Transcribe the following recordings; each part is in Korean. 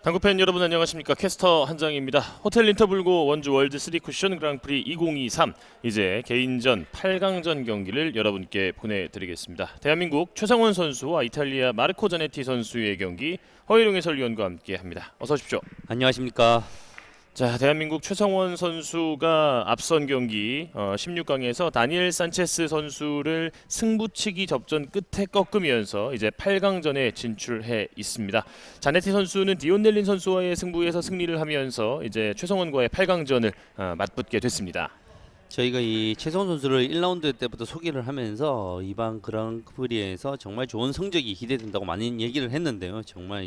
당구팬 여러분 안녕하십니까. 캐스터 한장입니다. 호텔 인터불고 원주 월드 3 쿠션 그랑프리 2023 이제 개인전 8강전 경기를 여러분께 보내드리겠습니다. 대한민국 최성원 선수와 이탈리아 마르코 자네티 선수의 경기 허일용 해설위원과 함께합니다. 어서 오십시오. 안녕하십니까. 자, 대한민국 최성원 선수가 앞선 경기 16강에서 다니엘 산체스 선수를 승부치기 접전 끝에 꺾으면서 이제 8강전에 진출해 있습니다. 자네티 선수는 디온넬린 선수와의 승부에서 승리를 하면서 이제 최성원과의 8강전을 맞붙게 됐습니다. 저희가 이 최성원 선수를 1라운드 때부터 소개를 하면서 이번 그랑프리에서 정말 좋은 성적이 기대된다고 많은 얘기를 했는데요. 정말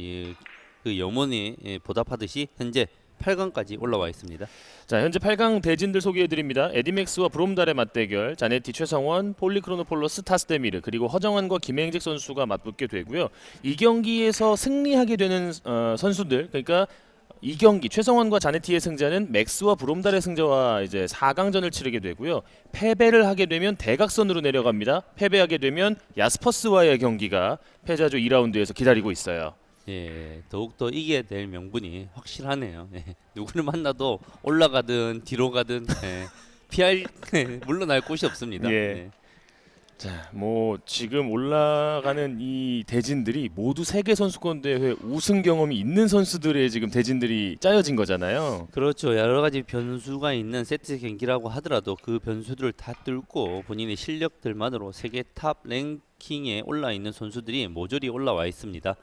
그 염원이 보답하듯이 현재 8강까지 올라와 있습니다. 자, 현재 8강 대진들 소개해드립니다. 에디맥스와 브롬달의 맞대결, 자네티 최성원, 폴리크로노폴로스 타스데미르, 그리고 허정환과 김행직 선수가 맞붙게 되고요. 이 경기에서 승리하게 되는 선수들, 그러니까 이 경기 최성원과 자네티의 승자는 맥스와 브롬달의 승자와 이제 4강전을 치르게 되고요. 패배를 하게 되면 대각선으로 내려갑니다. 패배하게 되면 야스퍼스와의 경기가 패자조 2라운드에서 기다리고 있어요. 예, 더욱더 이겨야 될 명분이 확실하네요. 예, 누구를 만나도 올라가든 뒤로 가든 피할 물러날 곳이 없습니다. 예. 예. 자, 뭐 지금 올라가는 이 대진들이 모두 세계 선수권 대회 우승 경험이 있는 선수들의 지금 대진들이 짜여진 거잖아요. 그렇죠. 여러 가지 변수가 있는 세트 경기라고 하더라도 그 변수들을 다 뚫고 본인의 실력들만으로 세계 탑 랭킹에 올라 있는 선수들이 모조리 올라와 있습니다.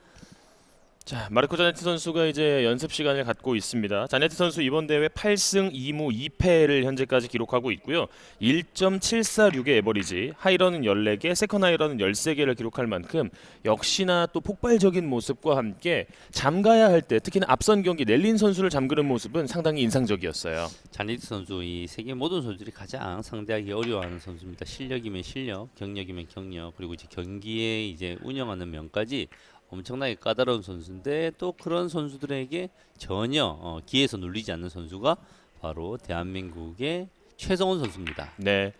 자, 마르코 자네트 선수가 이제 연습 시간을 갖고 있습니다. 자네트 선수 이번 대회 8승 2무 2패를 현재까지 기록하고 있고요. 1.746의 에버리지, 하이런은 14개, 세컨 하이런은 13개를 기록할 만큼 역시나 또 폭발적인 모습과 함께 잠가야 할 때 특히나 앞선 경기 넬린 선수를 잠그는 모습은 상당히 인상적이었어요. 자니트 선수 이 세계 모든 선수들이 가장 상대하기 어려워하는 선수입니다. 실력이면 실력, 경력이면 경력, 그리고 이제 경기에 이제 운영하는 면까지 엄청나게 까다로운 선수인데 또 그런 선수들에게 전혀 기에서 눌리지 않는 선수가 바로 대한민국의 최성원 선수입니다. 네.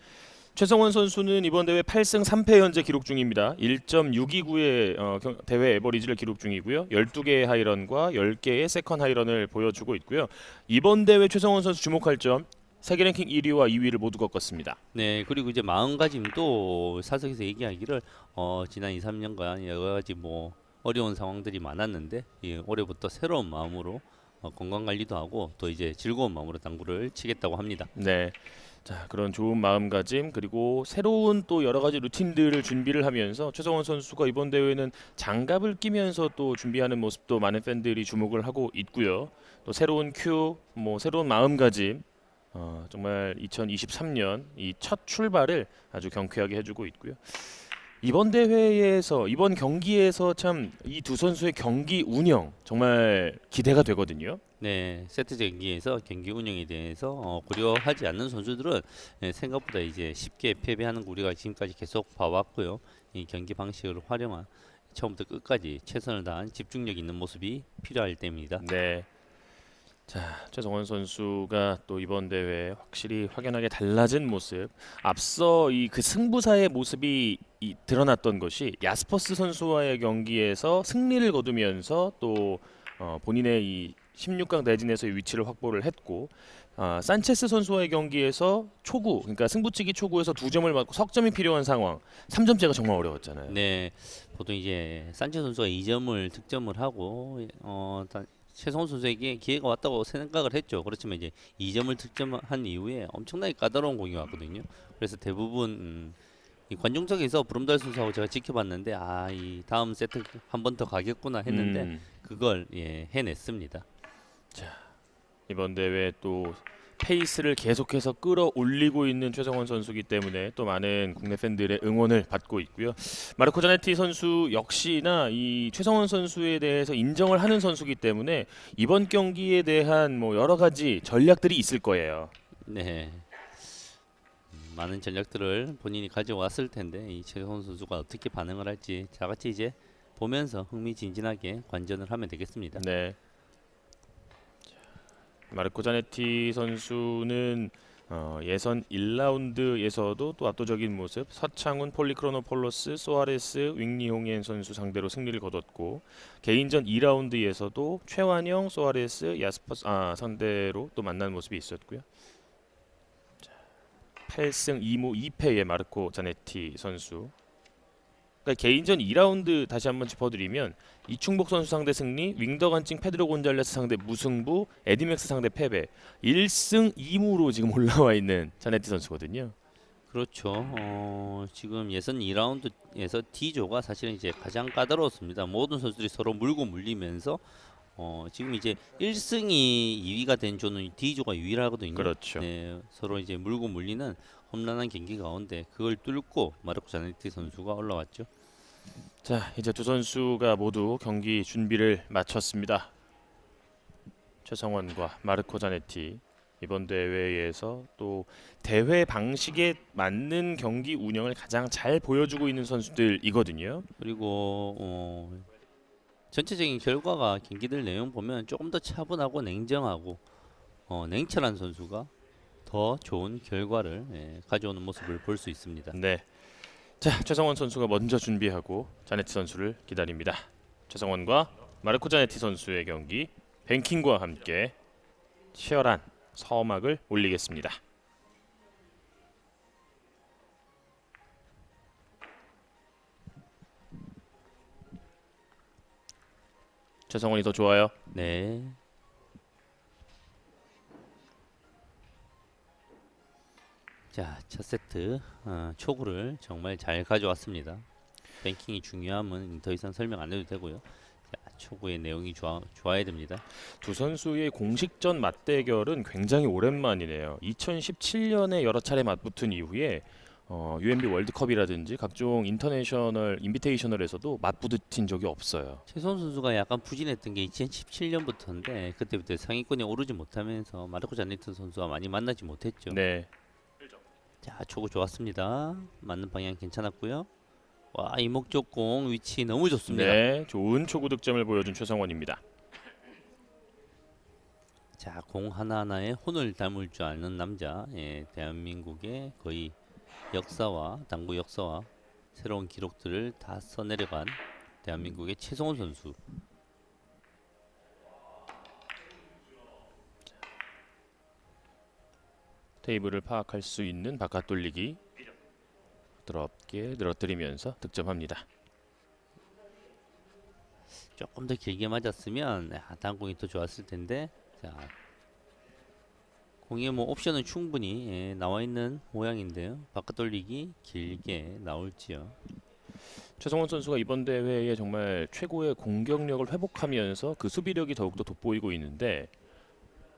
최성원 선수는 이번 대회 8승 3패 현재 기록 중입니다. 1.629의 대회 에버리지를 기록 중이고요. 12개의 하이런과 10개의 세컨 하이런을 보여주고 있고요. 이번 대회 최성원 선수 주목할 점 세계 랭킹 1위와 2위를 모두 꺾었습니다. 네, 그리고 이제 마음가짐도 사석에서 얘기하기를 지난 2, 3년간 여러 가지 뭐 어려운 상황들이 많았는데 올해부터 새로운 마음으로 건강 관리도 하고 또 이제 즐거운 마음으로 당구를 치겠다고 합니다. 네. 자, 그런 좋은 마음가짐 그리고 새로운 또 여러 가지 루틴들을 준비를 하면서 최성원 선수가 이번 대회는 장갑을 끼면서 또 준비하는 모습도 많은 팬들이 주목을 하고 있고요. 또 새로운 큐, 뭐 새로운 마음가짐 정말 2023년 이 첫 출발을 아주 경쾌하게 해주고 있고요. 이번 대회에서 이번 경기에서 참 이 두 선수의 경기 운영 정말 기대가 되거든요. 네, 세트 경기에서 경기 운영에 대해서 고려하지 않는 선수들은 생각보다 이제 쉽게 패배하는 거 우리가 지금까지 계속 봐왔고요. 이 경기 방식을 활용한 처음부터 끝까지 최선을 다한 집중력 있는 모습이 필요할 때입니다. 네. 자, 최성원 선수가 또 이번 대회 확실히 확연하게 달라진 모습. 앞서 이 그 승부사의 모습이 드러났던 것이 야스퍼스 선수와의 경기에서 승리를 거두면서 또 본인의 이 16강 대진에서의 위치를 확보를 했고 산체스 선수와의 경기에서 초구, 그러니까 승부치기 초구에서 2점을 맞고 석점이 필요한 상황. 3점째가 정말 어려웠잖아요. 네, 보통 이제 산체 선수가 2점을 득점을 하고 최성원 선수에게 기회가 왔다고 생각을 했죠. 그렇지만 이제 2점을 득점한 이후에 엄청나게 까다로운 공이 왔거든요. 그래서 대부분 이 관중석에서 브롬달 선수하고 제가 지켜봤는데 이 다음 세트 한 번 더 가겠구나 했는데 그걸 해냈습니다. 이번 대회 또 페이스를 계속해서 끌어올리고 있는 최성원 선수이기 때문에 또 많은 국내 팬들의 응원을 받고 있고요. 마르코 자네티 선수 역시나 이 최성원 선수에 대해서 인정을 하는 선수이기 때문에 이번 경기에 대한 뭐 여러 가지 전략들이 있을 거예요. 네, 많은 전략들을 본인이 가져왔을 텐데 이 최성원 선수가 어떻게 반응을 할지 다 같이 이제 보면서 흥미진진하게 관전을 하면 되겠습니다. 네. 마르코 자네티 선수는 예선 1라운드에서도 또 압도적인 모습 서창훈, 폴리크로노폴로스, 소아레스, 윙리홍옌 선수 상대로 승리를 거뒀고 개인전 2라운드에서도 최완영, 소아레스, 야스퍼스 상대로 또 만난 모습이 있었고요. 8승 2무 2패의 마르코 자네티 선수. 그러니까 개인전 2라운드 다시 한번 짚어드리면 이충복 선수 상대 승리, 윙더간칭 페드로 곤잘레스 상대 무승부, 에디맥스 상대 패배. 1승 2무로 지금 올라와 있는 자네티 선수거든요. 그렇죠. 지금 예선 2라운드에서 D조가 사실은 이제 가장 까다로웠습니다. 모든 선수들이 서로 물고 물리면서 지금 이제 1승이 2위가 된 조는 D조가 유일하거든요. 그렇죠. 네, 서로 이제 물고 물리는 험난한 경기 가운데 그걸 뚫고 마르코 자네티 선수가 올라왔죠. 자, 이제 두 선수가 모두 경기 준비를 마쳤습니다. 최성원과 마르코 자네티. 이번 대회에서 또 대회 방식에 맞는 경기 운영을 가장 잘 보여주고 있는 선수들이거든요. 그리고 전체적인 결과가 경기들 내용 보면 조금 더 차분하고 냉정하고 냉철한 선수가 더 좋은 결과를 가져오는 모습을 볼 수 있습니다. 네. 자, 최성원 선수가 먼저 준비하고 자네티 선수를 기다립니다. 최성원과 마르코 자네티 선수의 경기 뱅킹과 함께 치열한 서막을 올리겠습니다. 최성원이 더 좋아요. 네. 자, 첫 세트 초구를 정말 잘 가져왔습니다. 뱅킹이 중요함은 더 이상 설명 안 해도 되고요. 자, 초구의 내용이 좋아야 됩니다. 두 선수의 공식전 맞대결은 굉장히 오랜만이네요. 2017년에 여러 차례 맞붙은 이후에 UMB 월드컵이라든지 각종 인터내셔널 인비테이셔널에서도 맞부딪힌 적이 없어요. 최소원 선수가 약간 부진했던 게 2017년부터인데 그때부터 상위권에 오르지 못하면서 마르코 자네트 선수와 많이 만나지 못했죠. 네. 자, 초구 좋았습니다. 맞는 방향 괜찮았고요. 와, 이목적 공 위치 너무 좋습니다. 네, 좋은 초구 득점을 보여준 최성원입니다. 자, 공 하나하나에 혼을 담을 줄 아는 남자, 대한민국의 거의 역사와 당구 역사와 새로운 기록들을 다 써내려간 대한민국의 최성원 선수. 테이블을 파악할 수 있는 바깥 돌리기 부드럽게 늘어뜨리면서 득점합니다. 조금 더 길게 맞았으면 다음 공이 더 좋았을 텐데. 자, 공의 뭐 옵션은 충분히 나와 있는 모양인데요. 바깥 돌리기 길게 나올지요. 최성원 선수가 이번 대회에 정말 최고의 공격력을 회복하면서 그 수비력이 더욱더 돋보이고 있는데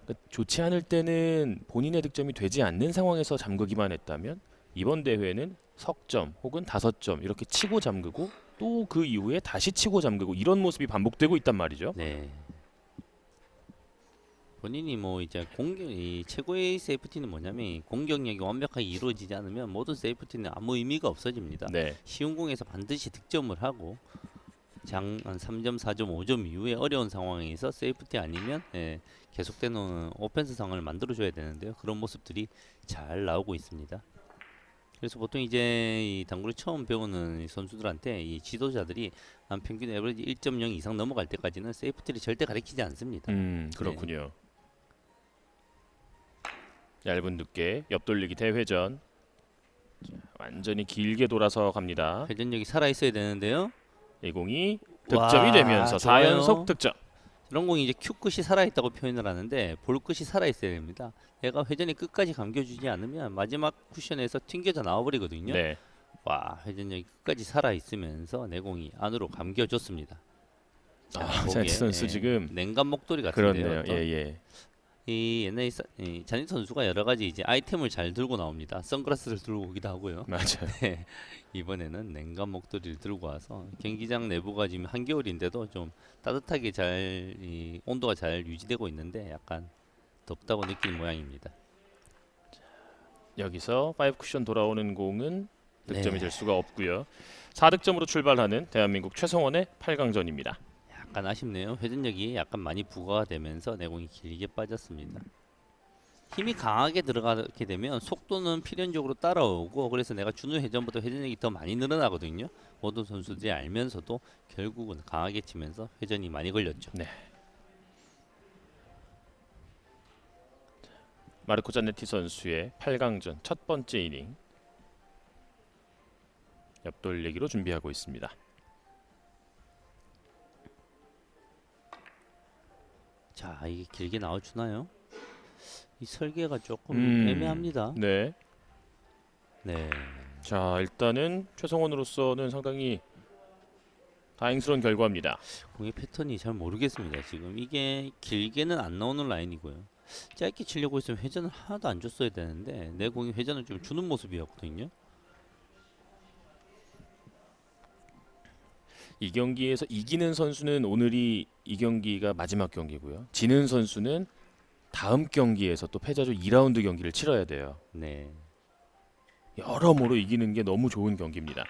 그러니까 좋지 않을 때는 본인의 득점이 되지 않는 상황에서 잠그기만 했다면 이번 대회는 석점 혹은 5점 이렇게 치고 잠그고 또 그 이후에 다시 치고 잠그고 이런 모습이 반복되고 있단 말이죠. 네. 본인이 뭐 이제 이 최고의 세이프티는 뭐냐면 공격력이 완벽하게 이루어지지 않으면 모든 세이프티는 아무 의미가 없어집니다. 네. 쉬운 공에서 반드시 득점을 하고 한 3점, 4점, 5점 이후에 어려운 상황에서 세이프티 아니면 계속되는 오펜스 상황을 만들어줘야 되는데요. 그런 모습들이 잘 나오고 있습니다. 그래서 보통 이제 이 당구를 처음 배우는 이 선수들한테 이 지도자들이 한 평균 에버리지 1.0 이상 넘어갈 때까지는 세이프티를 절대 가리키지 않습니다. 그렇군요. 얇은 두께 옆돌리기 대회전. 자, 완전히 길게 돌아서 갑니다. 회전력이 살아 있어야 되는데요. 이 공이 득점이 되면서 좋아요. 4연속 득점. 이런 공이 이제 큐 끝이 살아 있다고 표현을 하는데 볼 끝이 살아 있어야 됩니다. 얘가 회전이 끝까지 감겨주지 않으면 마지막 쿠션에서 튕겨져 나와버리거든요. 네. 와, 회전력이 끝까지 살아 있으면서 내 공이 안으로 감겨줬습니다. 자네티 선수 지금 냉감 목도리 같은데요. 그렇네요. 예. 이 옛날에 자네트 선수가 여러 가지 이제 아이템을 잘 들고 나옵니다. 선글라스를 들고 오기도 하고요. 맞아요. 네, 이번에는 냉감 목도리를 들고 와서 경기장 내부가 지금 한겨울인데도 좀 따뜻하게 이 온도가 잘 유지되고 있는데 약간 덥다고 느끼는 모양입니다. 여기서 5 쿠션 돌아오는 공은 득점이 네. 될 수가 없고요. 4득점으로 출발하는 대한민국 최성원의 8강전입니다. 약간 아쉽네요. 회전력이 약간 많이 부과가 되면서 내공이 길게 빠졌습니다. 힘이 강하게 들어가게 되면 속도는 필연적으로 따라오고 그래서 내가 주는 회전보다 회전력이 더 많이 늘어나거든요. 모든 선수들이 알면서도 결국은 강하게 치면서 회전이 많이 걸렸죠. 네. 마르코 자네티 선수의 8강전 첫 번째 이닝 옆돌리기로 준비하고 있습니다. 자, 이게 길게 나와주나요? 이 설계가 조금 애매합니다. 네. 네. 자, 일단은 최성원으로서는 상당히 다행스러운 결과입니다. 공의 패턴이 잘 모르겠습니다. 지금 이게 길게는 안 나오는 라인이고요. 짧게 치려고 했으면 회전을 하나도 안 줬어야 되는데 내 공이 회전을 좀 주는 모습이었거든요. 이 경기에서 이기는 선수는 오늘이 이 경기가 마지막 경기고요. 지는 선수는 다음 경기에서 또 패자조 2라운드 경기를 치러야 돼요. 네. 여러모로 이기는 게 너무 좋은 경기입니다.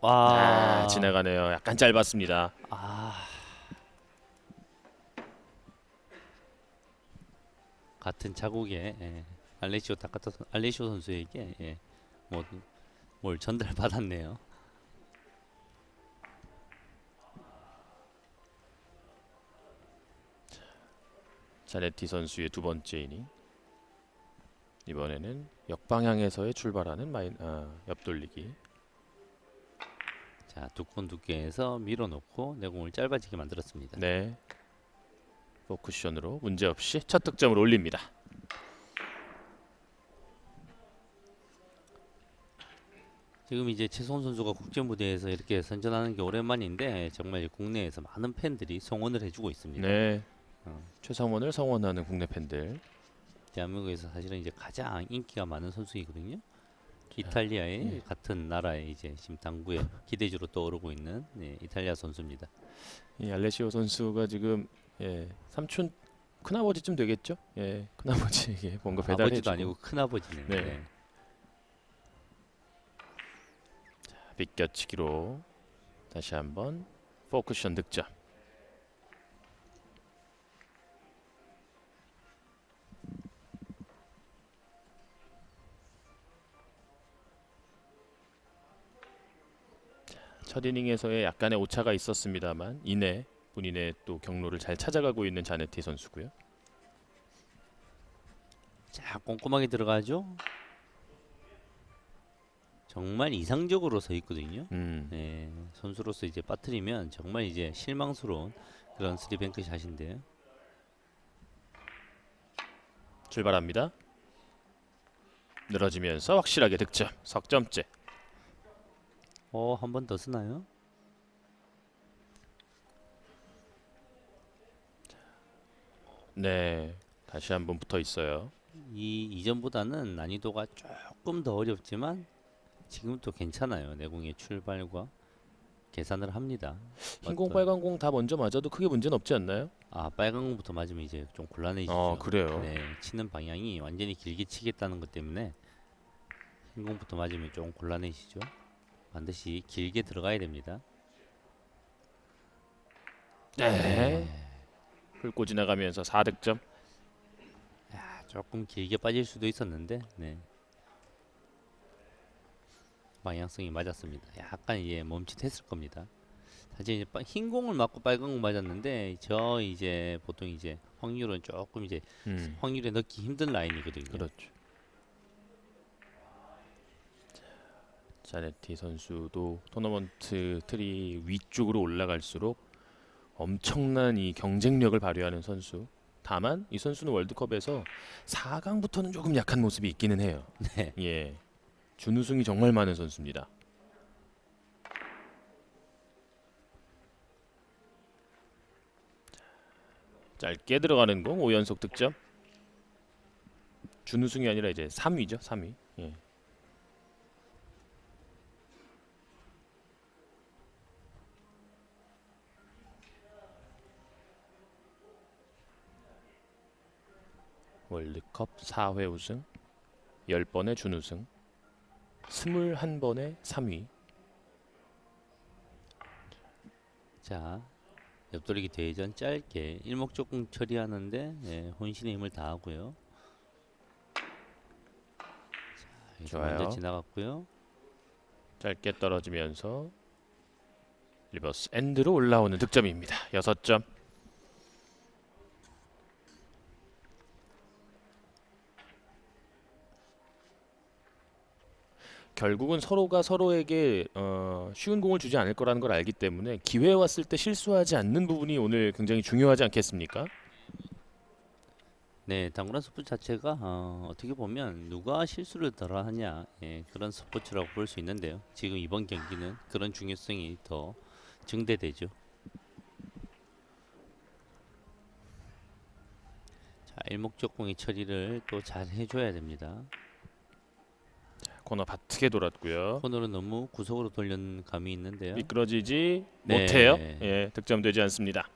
와. 지나가네요. 약간 짧았습니다. 아. 같은 자국의 알레시오 선수에게 뭘 전달 받았네요. 자네티 선수의 두 번째 이닝. 이번에는 역방향에서의 출발하는 옆돌리기. 자, 두께에서 밀어놓고 내 공을 짧아지게 만들었습니다. 네. 포쿠션으로 문제없이 첫 득점을 올립니다. 지금 이제 최성훈 선수가 국제 무대에서 이렇게 선전하는 게 오랜만인데 정말 국내에서 많은 팬들이 성원을 해주고 있습니다. 네. 어, 최성원을 성원하는 국내 팬들. 대한민국에서 사실은 이제 가장 인기가 많은 선수이거든요. 이탈리아의 예. 같은 나라의 이제 지금 당구의 기대주로 떠오르고 있는 이탈리아 선수입니다. 이 알레시오 선수가 지금 삼촌 큰아버지쯤 되겠죠? 큰아버지에게 뭔가 배달해 아버지도 주고 아니고 큰 아버지네요. 네. 비껴치기로 다시 한번 포쿠션 득점. 첫 이닝에서의 약간의 오차가 있었습니다만 이내 본인의 또 경로를 잘 찾아가고 있는 자네티 선수고요. 자, 꼼꼼하게 들어가죠. 정말 이상적으로 서 있거든요. 네, 선수로서 이제 빠뜨리면 정말 이제 실망스러운 그런 스리뱅크 샷인데요. 출발합니다. 늘어지면서 확실하게 득점. 석점째. 한 번 더 쓰나요? 네. 다시 한번 붙어 있어요. 이 이전보다는 난이도가 조금 더 어렵지만 지금도 괜찮아요. 내공의 출발과 계산을 합니다. 흰 공, 어떤- 빨간 공 다 먼저 맞아도 크게 문제는 없지 않나요? 빨간 공부터 맞으면 이제 좀 곤란해지죠. 그래요. 네, 치는 방향이 완전히 길게 치겠다는 것 때문에 흰 공부터 맞으면 좀 곤란해지죠. 반드시 길게 들어가야 됩니다. 네. 훑고 지나가면서 4득점. 조금 길게 빠질 수도 있었는데, 네. 방향성이 맞았습니다. 약간 이제 멈칫했을 겁니다. 사실 이제 흰 공을 맞고 빨간 공 맞았는데 저 이제 보통 이제 확률은 조금 이제 확률에 넣기 힘든 라인이거든요. 그렇죠. 자네티 선수도 토너먼트 트리 위쪽으로 올라갈수록 엄청난 이 경쟁력을 발휘하는 선수. 다만 이 선수는 월드컵에서 4강부터는 조금 약한 모습이 있기는 해요. 네. 예. 준우승이 정말 많은 선수입니다. 짧게 들어가는 공 5연속 득점. 준우승이 아니라 이제 3위죠. 3위. 예. 월드컵 4회 우승, 10번의 준우승, 21번의 3위. 자, 옆돌리기 대회전 짧게 일목적공 처리하는데 혼신의 힘을 다하고요. 좋아요. 먼저 지나갔고요. 짧게 떨어지면서 리버스 엔드로 올라오는 득점입니다. 6점. 결국은 서로가 서로에게 쉬운 공을 주지 않을 거라는 걸 알기 때문에 기회 왔을 때 실수하지 않는 부분이 오늘 굉장히 중요하지 않겠습니까? 네, 당구란 스포츠 자체가 어떻게 보면 누가 실수를 덜 하냐 그런 스포츠라고 볼 수 있는데요. 지금 이번 경기는 그런 중요성이 더 증대되죠. 자, 일목적공의 처리를 또 잘 해줘야 됩니다. 코너 바트게 돌았고요. 코너를 너무 구석으로 돌린 감이 있는데요. 미끄러지지 네. 못해요. 예, 득점되지 않습니다.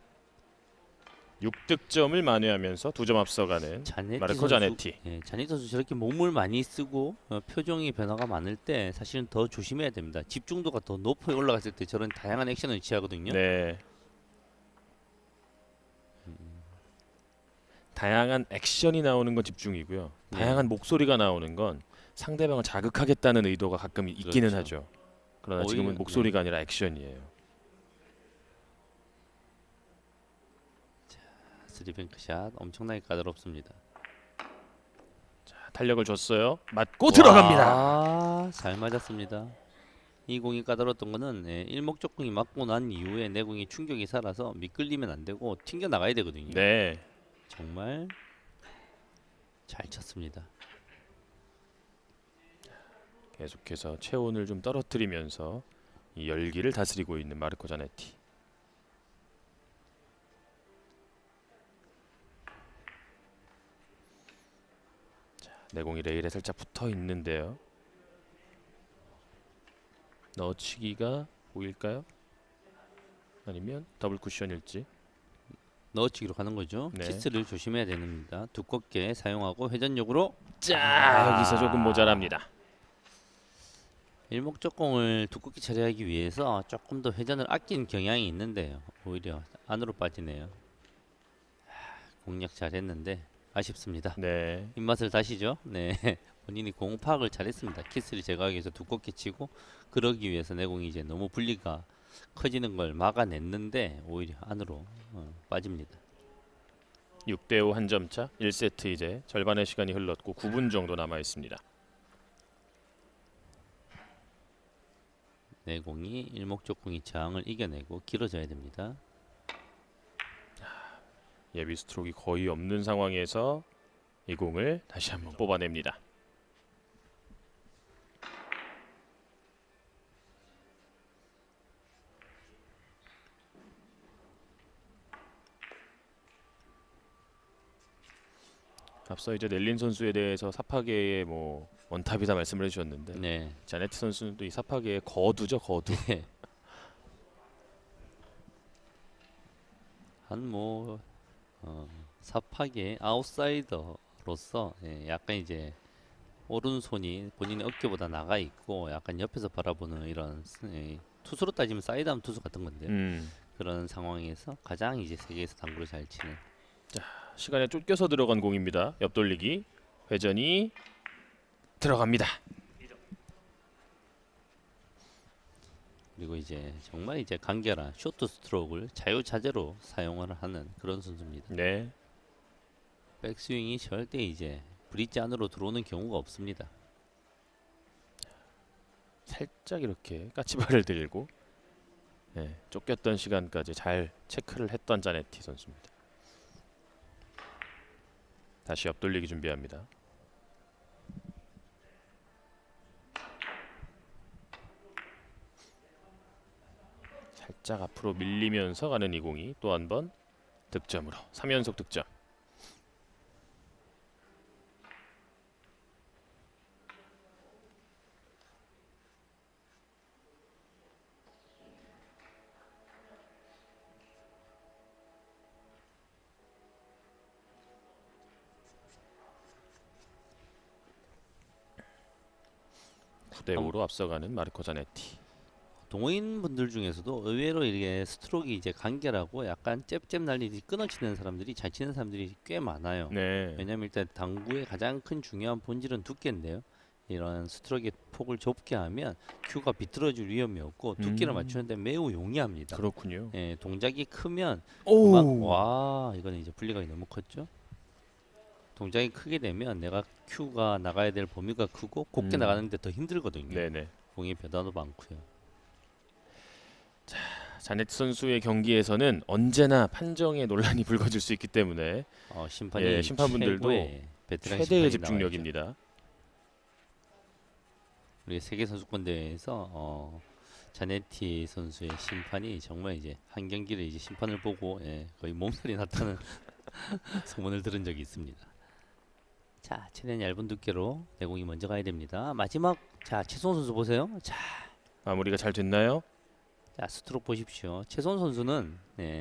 6득점을 만회하면서 2점 앞서가는 마르코 자네티. 자네티 선수 저렇게 몸을 많이 쓰고 표정의 변화가 많을 때 사실은 더 조심해야 됩니다. 집중도가 더 높이 올라갔을 때 저런 다양한 액션을 취하거든요. 네. 다양한 액션이 나오는 건 집중이고요. 네. 다양한 목소리가 나오는 건 상대방을 자극하겠다는 의도가 가끔 있기는 그렇죠. 하죠. 그러나 오히려- 지금은 목소리가 아니라 액션이에요. 스리뱅크샷 엄청나게 까다롭습니다. 자, 탄력을 줬어요. 맞고 들어갑니다. 와, 잘 맞았습니다. 이 공이 까다로웠던 거는 일목적공이 맞고 난 이후에 내 공이 충격이 살아서 미끌리면 안 되고 튕겨 나가야 되거든요. 네. 정말 잘 쳤습니다. 계속해서 체온을 좀 떨어뜨리면서 이 열기를 다스리고 있는 마르코 자네티. 자, 내공이 레일에 살짝 붙어 있는데요. 넣어치기가 보일까요? 아니면 더블 쿠션일지. 넣어치기로 가는 거죠. 네. 키스를 조심해야 됩니다. 두껍게 사용하고 회전력으로 자, 여기서 조금 모자랍니다. 일목적공을 두껍게 처리하기 위해서 조금 더 회전을 아낀 경향이 있는데요. 오히려 안으로 빠지네요. 공략 잘했는데 아쉽습니다. 네. 입맛을 다시죠. 네, 본인이 공 파악을 잘했습니다. 키스를 제거하기 위해서 두껍게 치고 그러기 위해서 내 공이 이제 너무 분리가 커지는 걸 막아냈는데 오히려 안으로 빠집니다. 6대5 한 점 차. 1세트 이제 절반의 시간이 흘렀고 9분 정도 남아 있습니다. 내 공이 일목적공이 저항을 이겨내고 길어져야 됩니다. 예비 스트로크가 거의 없는 상황에서 이 공을 다시 한번 뽑아냅니다. 앞서 이제 넬린 선수에 대해서 사파계의 뭐 원탑이다 말씀을 해주셨는데 네, 자네트 선수는 또 이 사파계의 거두죠, 거두. 한뭐 사파계 아웃사이더로서 약간 이제 오른손이 본인의 어깨보다 나가 있고 약간 옆에서 바라보는 이런 투수로 따지면 사이드암 투수 같은 건데 그런 상황에서 가장 이제 세계에서 당구를 잘 치는 시간에 쫓겨서 들어간 공입니다. 옆돌리기 회전이 들어갑니다. 그리고 이제 정말 이제 간결한 쇼트 스트로크를 자유자재로 사용을 하는 그런 선수입니다. 네. 백스윙이 절대 이제 브릿지 안으로 들어오는 경우가 없습니다. 살짝 이렇게 까치발을 들고 쫓겼던 시간까지 잘 체크를 했던 자네티 선수입니다. 다시 옆돌리기 준비합니다. 살짝 앞으로 밀리면서 가는 이 공이 또 한 번 득점으로 3연속 득점. 대 5로 앞서가는 마르코 자네티. 동호인 분들 중에서도 의외로 이게 스트로크가 이제 간결하고 약간 잽잽 날리듯이 끊어치는 사람들이 잘 치는 사람들이 꽤 많아요. 네. 왜냐면 일단 당구의 가장 큰 중요한 본질은 두께인데요. 이런 스트로크의 폭을 좁게 하면 큐가 비틀어질 위험이 없고 두께를 맞추는데 매우 용이합니다. 그렇군요. 예, 동작이 크면 오. 와 이거는 이제 분리각이 너무 컸죠. 동작이 크게 되면 내가 큐가 나가야 될 범위가 크고 곱게 나가는데 더 힘들거든요. 네네. 공의 변화도 많고요. 자네트 선수의 경기에서는 언제나 판정에 논란이 불거질 수 있기 때문에 심판이 예, 심판분들도 최고의 베테랑 최대의 심판이 나와야죠. 집중력입니다. 우리 세계 선수권 대회에서 자네티 선수의 심판이 정말 이제 한 경기를 이제 심판을 보고 거의 몸살이 났다는 소문을 들은 적이 있습니다. 자, 최대한 얇은 두께로 내공이 먼저 가야 됩니다. 마지막 자 최성원 선수 보세요. 자, 마무리가 잘 됐나요? 스트로크 보십시오. 최성원 선수는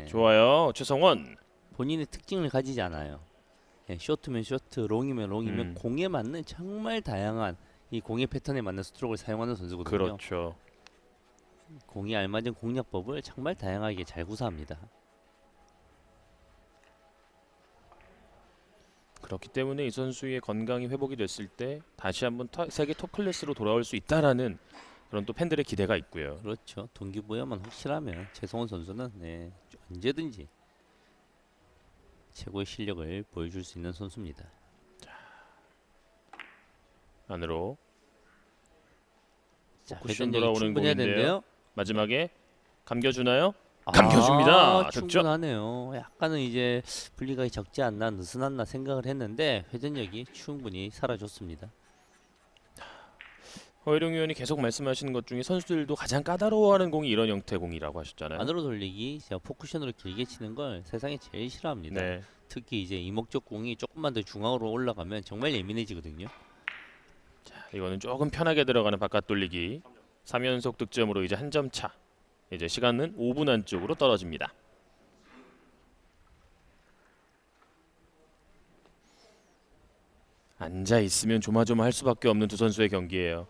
좋아요. 최성원. 본인의 특징을 가지지 않아요. 쇼트면 쇼트, 롱이면 롱이면 음. 공에 맞는 정말 다양한 이 공의 패턴에 맞는 스트로크를 사용하는 선수거든요. 그렇죠. 공이 알맞은 공략법을 정말 다양하게 잘 구사합니다. 그렇기 때문에 이 선수의 건강이 회복이 됐을 때 다시 한번 세계 톱 클래스로 돌아올 수 있다라는 그런 또 팬들의 기대가 있고요. 그렇죠. 동기부여만 확실하면 최성원 선수는 언제든지 최고의 실력을 보여줄 수 있는 선수입니다. 안으로 자, 쿠션 회전력이 돌아오는 충분해야 공인데요. 되는데요. 마지막에 감겨주나요? 감겨줍니다. 득점. 충분하네요. 약간은 이제 분리각이 적지 않나 느슨하나 생각을 했는데 회전력이 충분히 살아줬습니다. 허일용 위원이 계속 말씀하시는 것 중에 선수들도 가장 까다로워하는 공이 이런 형태 공이라고 하셨잖아요. 안으로 돌리기, 포쿠션으로 길게 치는 걸 세상에 제일 싫어합니다. 네. 특히 이제 이목적 공이 조금만 더 중앙으로 올라가면 정말 예민해지거든요. 이거는 조금 편하게 들어가는 바깥 돌리기. 3연속 득점으로 이제 한 점 차. 이제 시간은 5분 안쪽으로 떨어집니다. 앉아 있으면 조마조마할 수밖에 없는 두 선수의 경기예요.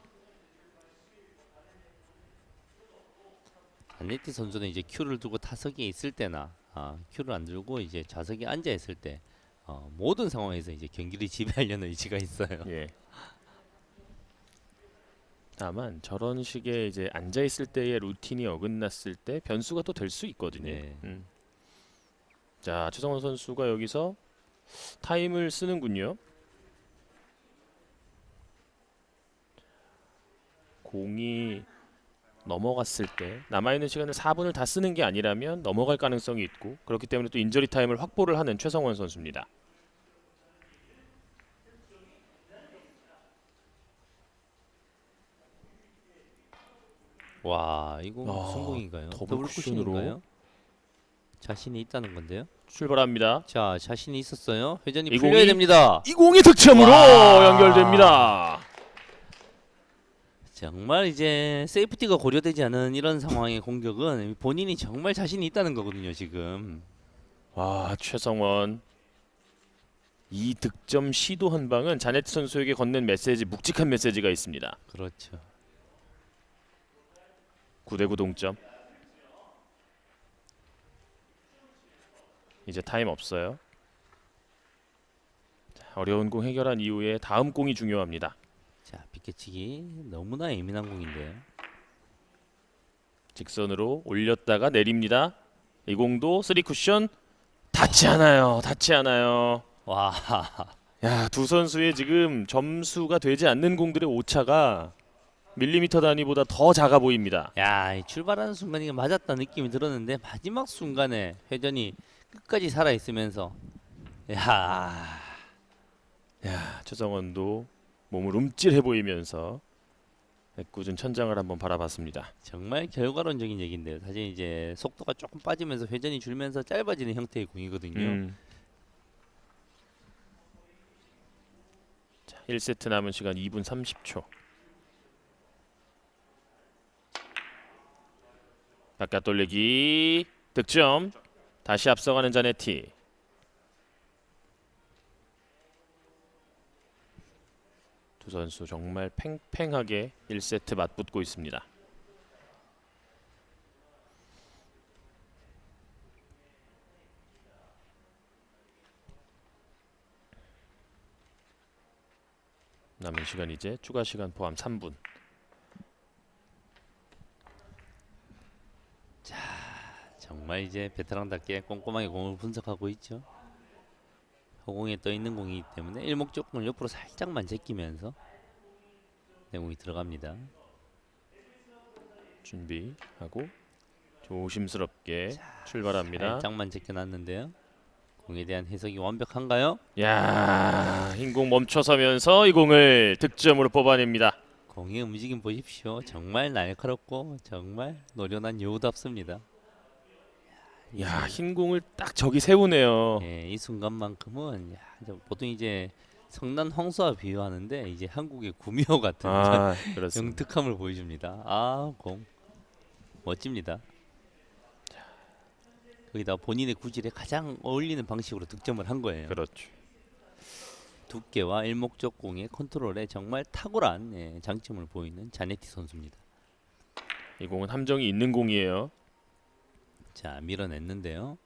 자네티 선수는 이제 큐를 두고 타석에 있을 때나 큐를 안 들고 이제 좌석에 앉아 있을 때 모든 상황에서 이제 경기를 지배하려는 의지가 있어요. 예. 다만 저런 식의 이제 앉아 있을 때의 루틴이 어긋났을 때 변수가 또 될 수 있거든요. 네. 자, 최성원 선수가 여기서 타임을 쓰는군요. 공이 넘어갔을 때 남아있는 시간을 4분을 다 쓰는 게 아니라면 넘어갈 가능성이 있고 그렇기 때문에 또 인저리 타임을 확보를 하는 최성원 선수입니다. 와, 이거 무슨 공인가요? 더블 쿠션으로. 쿠션인가요? 자신이 있다는 건데요. 출발합니다. 자, 자신이 있었어요. 회전이 이 풀려야 공이- 됩니다. 이 공이 득점으로 와. 연결됩니다. 정말 이제 세이프티가 고려되지 않은 이런 상황의 공격은 본인이 정말 자신이 있다는 거거든요, 지금. 와, 최성원 이 득점 시도 한 방은 자네트 선수에게 건넨 메시지, 묵직한 메시지가 있습니다. 그렇죠. 9대9 동점. 이제 타임 없어요. 자, 어려운 공 해결한 이후에 다음 공이 중요합니다. 자, 빗개치기 너무나 예민한 공인데요. 직선으로 올렸다가 내립니다. 이 공도 3쿠션 닿지 않아요. 닿지 않아요. 와, 야, 두 선수의 지금 점수가 되지 않는 공들의 오차가 밀리미터 단위보다 더 작아 보입니다. 야, 이 출발하는 순간 이게 맞았다 느낌이 들었는데 마지막 순간에 회전이 끝까지 살아 있으면서 야, 최성원도 몸을 움찔해 보이면서 애꿎은 천장을 한번 바라봤습니다. 정말 결과론적인 얘기인데요. 사실 이제 속도가 조금 빠지면서 회전이 줄면서 짧아지는 형태의 공이거든요. 자, 1세트 남은 시간 2분 30초. 바깥 돌리기 득점. 다시 앞서가는 자네티. 두 선수 정말 팽팽하게 1세트 맞붙고 있습니다. 남은 시간 이제 추가 시간 포함 3분. 정말 이제 베테랑답게 꼼꼼하게 공을 분석하고 있죠. 허공에 떠 있는 공이기 때문에 일목적공을 옆으로 살짝만 제끼면서 내공이 들어갑니다. 준비하고 조심스럽게 출발합니다. 살짝만 제껴놨는데요. 공에 대한 해석이 완벽한가요? 야, 흰 공 멈춰서면서 이 공을 득점으로 뽑아냅니다. 공의 움직임 보십시오. 정말 날카롭고 정말 노련한 여우답습니다. 야, 흰 공을 딱 저기 세우네요. 예, 이 순간만큼은 보통 이제 성난 황소와 비유하는데 이제 한국의 구미호 같은 아, 그렇습니다. 영특함을 보여줍니다. 아, 공 멋집니다. 거기다 본인의 구질에 가장 어울리는 방식으로 득점을 한 거예요. 그렇죠. 두께와 일목적 공의 컨트롤에 정말 탁월한 장점을 보이는 자네티 선수입니다. 이 공은 함정이 있는 공이에요. 자, 밀어냈는데요.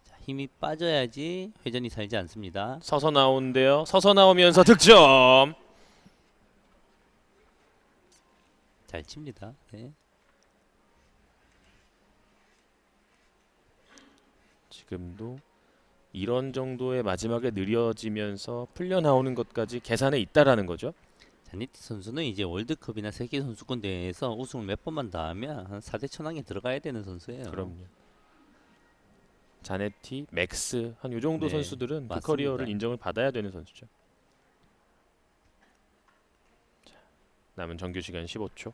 자, 힘이 빠져야지 회전이 살지 않습니다. 서서 나오는데요. 서서 나오면서 득점. 잘 칩니다. 네. 지금도 이런 정도의 마지막에 느려지면서 풀려 나오는 것까지 계산에 있다라는 거죠. 자네티 선수는 이제 월드컵이나 세계 선수권 대회에서 우승을 몇 번만 더 하면 한 4대 천왕에 들어가야 되는 선수예요. 그럼요. 자네티, 맥스 한 요 정도 네, 선수들은 그 맞습니다. 커리어를 인정을 받아야 되는 선수죠. 자, 남은 정규 시간 15초.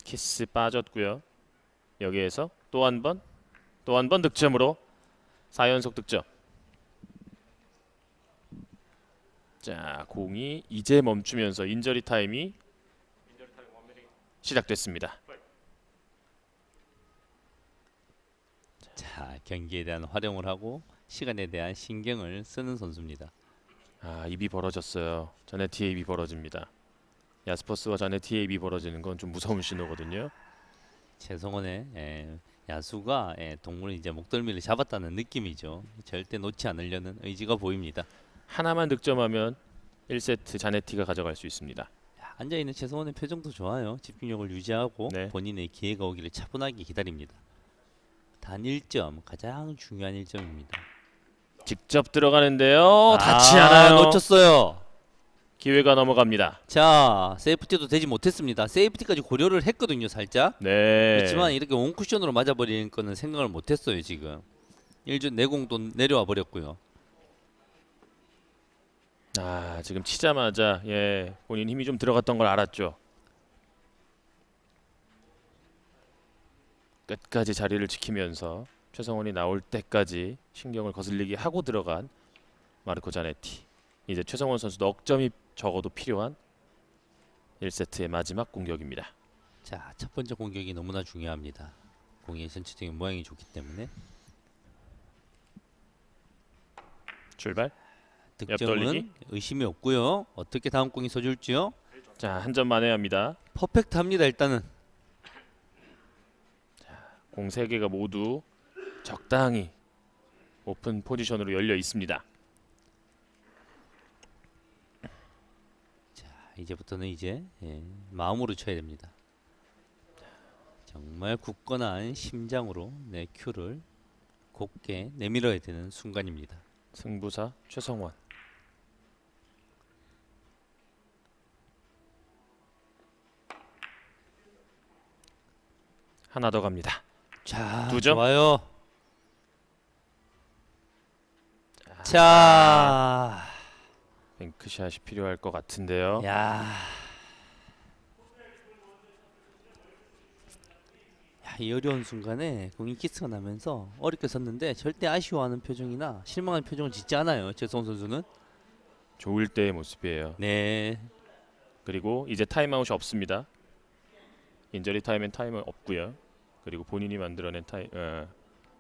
키스 빠졌고요. 여기에서 또 한 번 득점으로 4연속 득점. 자, 공이 이제 멈추면서 인저리 타임이 시작됐습니다. 자, 경기에 대한 활용을 하고 시간에 대한 신경을 쓰는 선수입니다. 아, 입이 벌어졌어요. 자네티의 입이 벌어집니다. 야스퍼스와 자네티의 입이 벌어지는 건 좀 무서운 신호거든요. 최성원의 야수가 동물을 이제 목덜미를 잡았다는 느낌이죠. 절대 놓지 않으려는 의지가 보입니다. 하나만 득점하면 1세트 자네티가 가져갈 수 있습니다. 앉아 있는 최성원의 표정도 좋아요. 집중력을 유지하고 네. 본인의 기회가 오기를 차분하게 기다립니다. 단 1점, 가장 중요한 1점입니다. 직접 들어가는데요. 닿지 아, 않아요. 놓쳤어요. 기회가 넘어갑니다. 자, 세이프티도 되지 못했습니다. 세이프티까지 고려를 했거든요, 살짝. 네. 그렇지만 이렇게 온쿠션으로 맞아버리는 거는 생각을 못했어요, 지금. 1준 내공도 내려와 버렸고요. 아, 지금 치자마자 본인 힘이 좀 들어갔던 걸 알았죠. 끝까지 자리를 지키면서 최성원이 나올 때까지 신경을 거슬리게 하고 들어간 마르코 자네티. 이제 최성원 선수도 억점이 적어도 필요한 1세트의 마지막 공격입니다. 자, 첫 번째 공격이 너무나 중요합니다. 공의 전체적인 모양이 좋기 때문에 출발. 득점은 옆돌리기. 의심이 없고요. 어떻게 다음 공이 서줄지요? 자, 한 점 만회합니다. 퍼펙트합니다. 일단은 공 3개가 모두 적당히 오픈 포지션으로 열려 있습니다. 자, 이제부터는 이제 마음으로 쳐야 됩니다. 정말 굳건한 심장으로 내 큐를 곧게 내밀어야 되는 순간입니다. 승부사 최성원. 하나 더 갑니다. 자, 2점. 좋아요. 자, 뱅크샷이 필요할 것 같은데요. 야, 이 어려운 순간에 공이 키스가 나면서 어렵게 섰는데 절대 아쉬워하는 표정이나 실망한 표정을 짓지 않아요. 최성원 선수는. 좋을 때의 모습이에요. 네, 그리고 이제 타임아웃이 없습니다. 인저리 타임엔 타임은 없고요. 그리고 본인이 만들어낸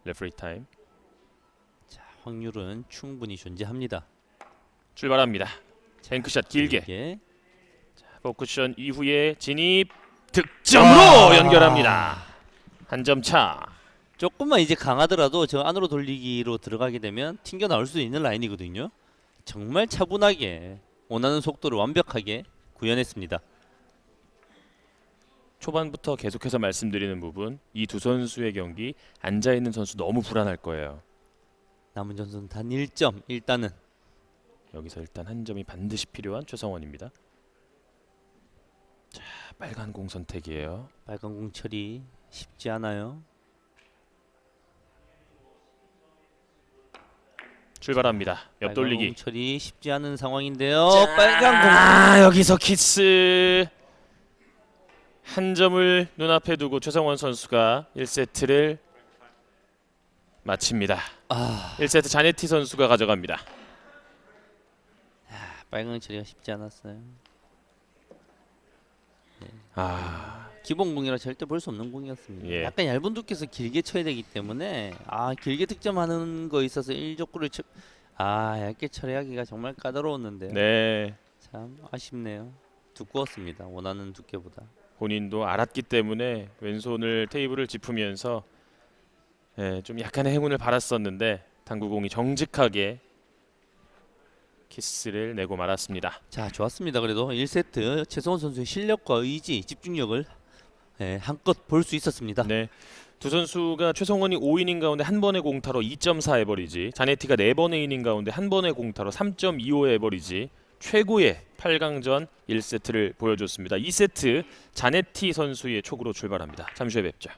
레프리 타임. 자, 확률은 충분히 존재합니다. 출발합니다. 뱅크샷 길게. 이게 포쿠션 이후에 진입 득점으로 와. 연결합니다. 한 점 차. 조금만 이제 강하더라도 저 안으로 돌리기로 들어가게 되면 튕겨 나올 수 있는 라인이거든요. 정말 차분하게 원하는 속도를 완벽하게 구현했습니다. 초반부터 계속해서 말씀드리는 부분, 이 두 선수의 경기 앉아 있는 선수 너무 불안할 거예요. 남은 점수는 단 1점. 일단은 여기서 일단 한 점이 반드시 필요한 최성원입니다. 자, 빨간 공 선택이에요. 빨간 공 처리 쉽지 않아요. 출발합니다. 옆 빨간 돌리기. 공 처리 쉽지 않은 상황인데요. 자, 빨간 공. 아, 여기서 키스. 한 점을 눈앞에 두고 최성원 선수가 1세트를 마칩니다. 1세트 자네티 선수가 가져갑니다. 빨간 공 처리가 쉽지 않았어요. 아, 기본 공이라 절대 볼 수 없는 공이었습니다. 예. 약간 얇은 두께서 길게 쳐야 되기 때문에 길게 득점하는 거 있어서 1족구를 얇게 처리하기가 정말 까다로웠는데요. 네. 참 아쉽네요. 두꺼웠습니다. 원하는 두께보다. 본인도 알았기 때문에 왼손을 테이블을 짚으면서 좀 약간의 행운을 바랐었는데 당구공이 정직하게 키스를 내고 말았습니다. 자, 좋았습니다. 그래도 1세트 최성원 선수의 실력과 의지, 집중력을 한껏 볼 수 있었습니다. 네. 두 선수가 최성원이 5이닝 가운데 한 번의 공타로 2.4 에버리지, 자네티가 4번의 이닝 가운데 한 번의 공타로 3.25 에버리지, 최고의 8강전 1세트를 보여줬습니다. 2세트 자네티 선수의 촉으로 출발합니다. 잠시 후에 뵙죠.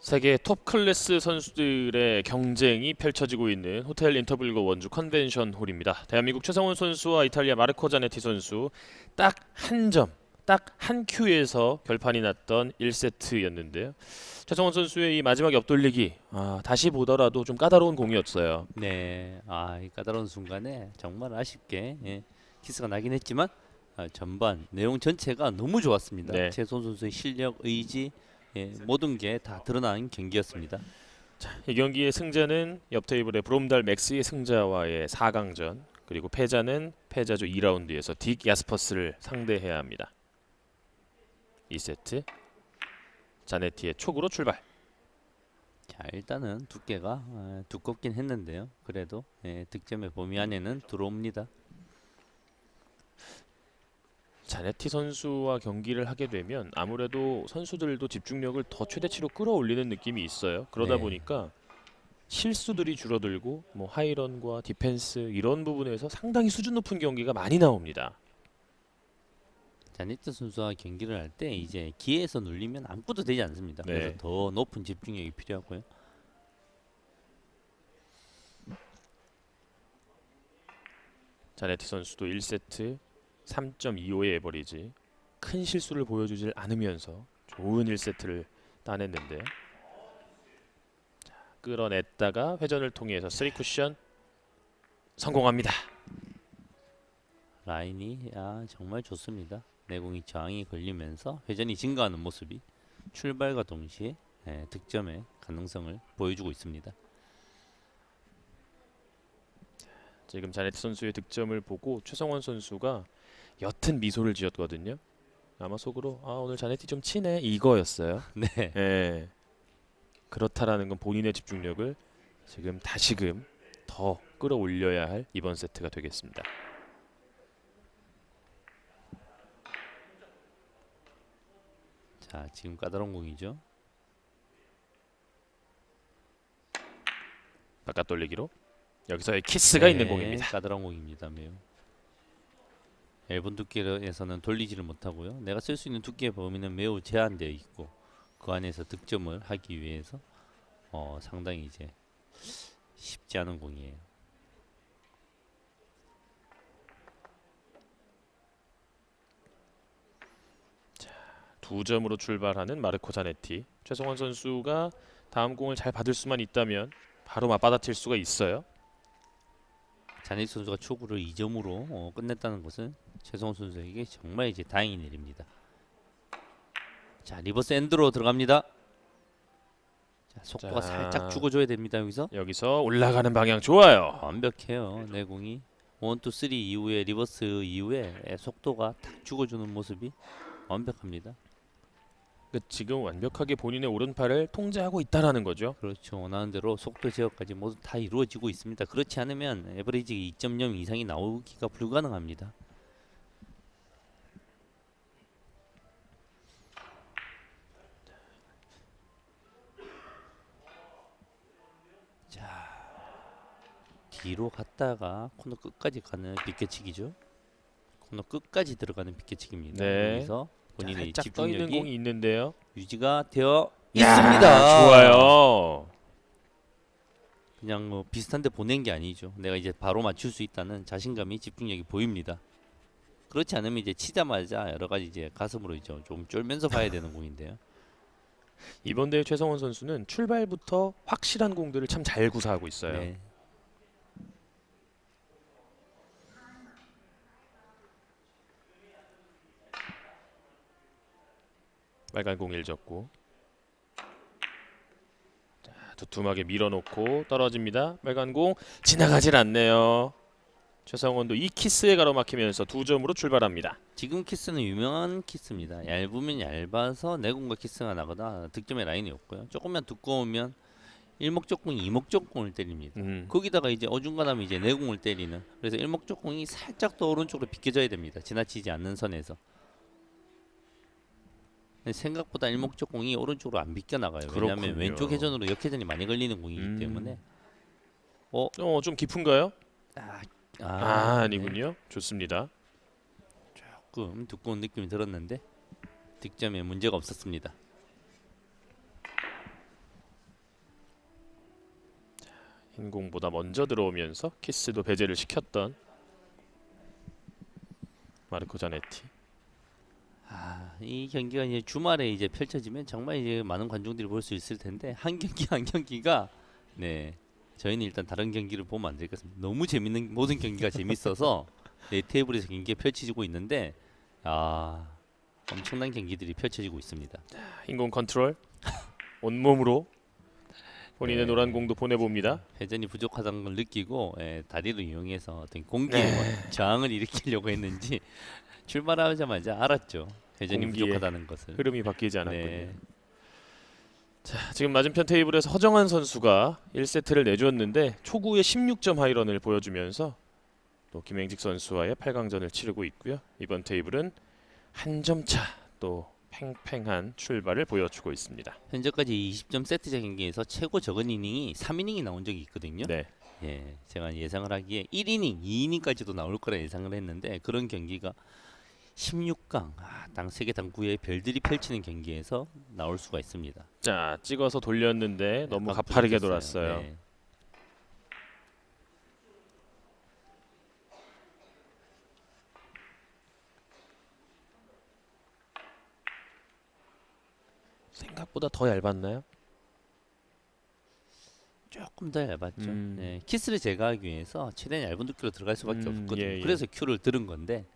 세계 톱 클래스 선수들의 경쟁이 펼쳐지고 있는 호텔 인터블거 원주 컨벤션 홀입니다. 대한민국 최성원 선수와 이탈리아 마르코 자네티 선수 딱 한 점, 딱 한 큐에서 결판이 났던 1세트였는데요. 최성원 선수의 이 마지막 옆돌리기 다시 보더라도 좀 까다로운 공이었어요. 네, 이 까다로운 순간에 정말 아쉽게 키스가 나긴 했지만 전반 내용 전체가 너무 좋았습니다. 네. 최소원 선수의 실력, 의지, 모든 게 다 드러난 경기였습니다. 이 경기의 승자는 옆 테이블의 브롬달 맥스의 승자와의 4강전, 그리고 패자는 패자조 2라운드에서 딕 야스퍼스를 상대해야 합니다. 2세트 자네티의 촉으로 출발. 자, 일단은 두께가 두껍긴 했는데요. 그래도 득점의 범위 안에는 들어옵니다. 자네티 선수와 경기를 하게 되면 아무래도 선수들도 집중력을 더 최대치로 끌어올리는 느낌이 있어요. 그러다 네. 보니까 실수들이 줄어들고 뭐 하이런과 디펜스 이런 부분에서 상당히 수준 높은 경기가 많이 나옵니다. 자니트 선수와 경기를 할 때 이제 기회에서 눌리면 아무것도 되지 않습니다. 네. 그래서 더 높은 집중력이 필요하고요. 자네티 선수도 1세트 3.25의 에버리지, 큰 실수를 보여주질 않으면서 좋은 1세트를 따냈는데, 끌어냈다가 회전을 통해서 3쿠션 성공합니다. 라인이 정말 좋습니다. 내공이 저항이 걸리면서 회전이 증가하는 모습이 출발과 동시에 득점의 가능성을 보여주고 있습니다. 지금 자네티 선수의 득점을 보고 최성원 선수가 옅은 미소를 지었거든요. 아마 속으로 오늘 자네티 좀 치네 이거였어요. 네. 예. 그렇다라는 건 본인의 집중력을 지금 다시금 더 끌어올려야 할 이번 세트가 되겠습니다. 자, 지금 까다로운 공이죠. 바깥 돌리기로 여기서의 키스가 있는 네, 공입니다. 까다로운 공입니다. 매우. 얇은 두께에서는 돌리지를 못하고요. 내가 쓸 수 있는 두께의 범위는 매우 제한되어 있고 그 안에서 득점을 하기 위해서 상당히 이제 쉽지 않은 공이에요. 두 점으로 출발하는 마르코 자네티. 최성원 선수가 다음 공을 잘 받을 수만 있다면 바로 맞받아칠 수가 있어요. 자니트 선수가 초구를 2점으로 끝냈다는 것은 최성원 선수에게 정말 이제 다행인 일입니다. 자, 리버스 엔드로 들어갑니다. 자, 속도가 자. 살짝 죽어줘야 됩니다. 여기서 올라가는 방향 좋아요. 완벽해요. 내공이 1, 2, 3 이후에 리버스 이후에 속도가 탁 죽어주는 모습이 완벽합니다. 지금 완벽하게 본인의 오른팔을 통제하고 있다라는 거죠. 그렇죠. 원하는 대로 속도 제어까지 모두 다 이루어지고 있습니다. 그렇지 않으면 에버리지 2.0 이상이 나오기가 불가능합니다. 자, 뒤로 갔다가 코너 끝까지 가는 비껴치기죠. 코너 끝까지 들어가는 비껴치기입니다. 네. 여기서 본인의 살짝 떠 있는 집중력이 공이 있는데요. 유지가 되어 야, 있습니다. 좋아요. 그냥 뭐 비슷한데 보낸 게 아니죠. 내가 이제 바로 맞출 수 있다는 자신감이 집중력이 보입니다. 그렇지 않으면 이제 치자마자 여러 가지 이제 가슴으로 이제 좀 쫄면서 봐야 되는 공인데요. 이번 대회 최성원 선수는 출발부터 확실한 공들을 참 잘 구사하고 있어요. 네. 빨간 공 1접고 두툼하게 밀어놓고 떨어집니다. 빨간 공 지나가질 않네요. 최성원도 이 키스에 가로막히면서 2점으로 출발합니다. 지금 키스는 유명한 키스입니다. 얇으면 얇아서 내공과 키스가 나거나 득점의 라인이 없고요. 조금만 두꺼우면 일목적공, 이목적공을 때립니다. 거기다가 이제 어중간하면 이제 내공을 때리는. 그래서 일목적공이 살짝 더 오른쪽으로 비껴져야 됩니다. 지나치지 않는 선에서. 생각보다 일목적공이 오른쪽으로 안 비껴 나가요. 왜냐하면 그렇군요. 왼쪽 회전으로 역회전이 많이 걸리는 공이기 때문에. 좀 깊은가요? 네. 아니군요. 좋습니다. 조금 두꺼운 느낌이 들었는데 득점에 문제가 없었습니다. 흰 공보다 먼저 들어오면서 키스도 배제를 시켰던 마르코 자네티. 이 경기가 이제 주말에 이제 펼쳐지면 정말 이제 많은 관중들이 볼 수 있을 텐데 한 경기 한 경기가 네 저희는 일단 다른 경기를 보면 안 될 것 같습니다. 너무 재밌는 모든 경기가 재밌어서 네 테이블에서 경기가 펼쳐지고 있는데 아 엄청난 경기들이 펼쳐지고 있습니다. 흰 공 컨트롤 온몸으로 본인의 네. 노란 공도 보내봅니다. 회전이 부족하다는 걸 느끼고 다리를 이용해서 어떤 공기에 네. 저항을 일으키려고 했는지 출발하자마자 알았죠. 회전이 공기의 부족하다는 것을. 흐름이 바뀌지 않았군요. 네. 자, 지금 맞은편 테이블에서 허정한 선수가 1세트를 내주었는데 초구에 16점 하이런을 보여주면서 또 김행직 선수와의 8강전을 치르고 있고요. 이번 테이블은 한 점 차 또 팽팽한 출발을 보여주고 있습니다. 현재까지 20점 세트제 경기에서 최고 적은 이닝이 3이닝이 나온 적이 있거든요. 네, 예, 제가 예상을 하기에 1이닝, 2이닝까지도 나올 거라 예상을 했는데 그런 경기가 16강, 당 세계 당구의 별들이 펼치는 경기에서 나올 수가 있습니다. 자 찍어서 돌렸는데 너무 약간 가파르게 부족했어요. 돌았어요. 네. 생각보다 더 얇았나요? 조금 더 얇았죠. 음. 네, 키스를 제거하기 위해서 최대한 얇은 두께로 들어갈 수밖에 없거든요. 예, 예. 그래서 큐를 들은 건데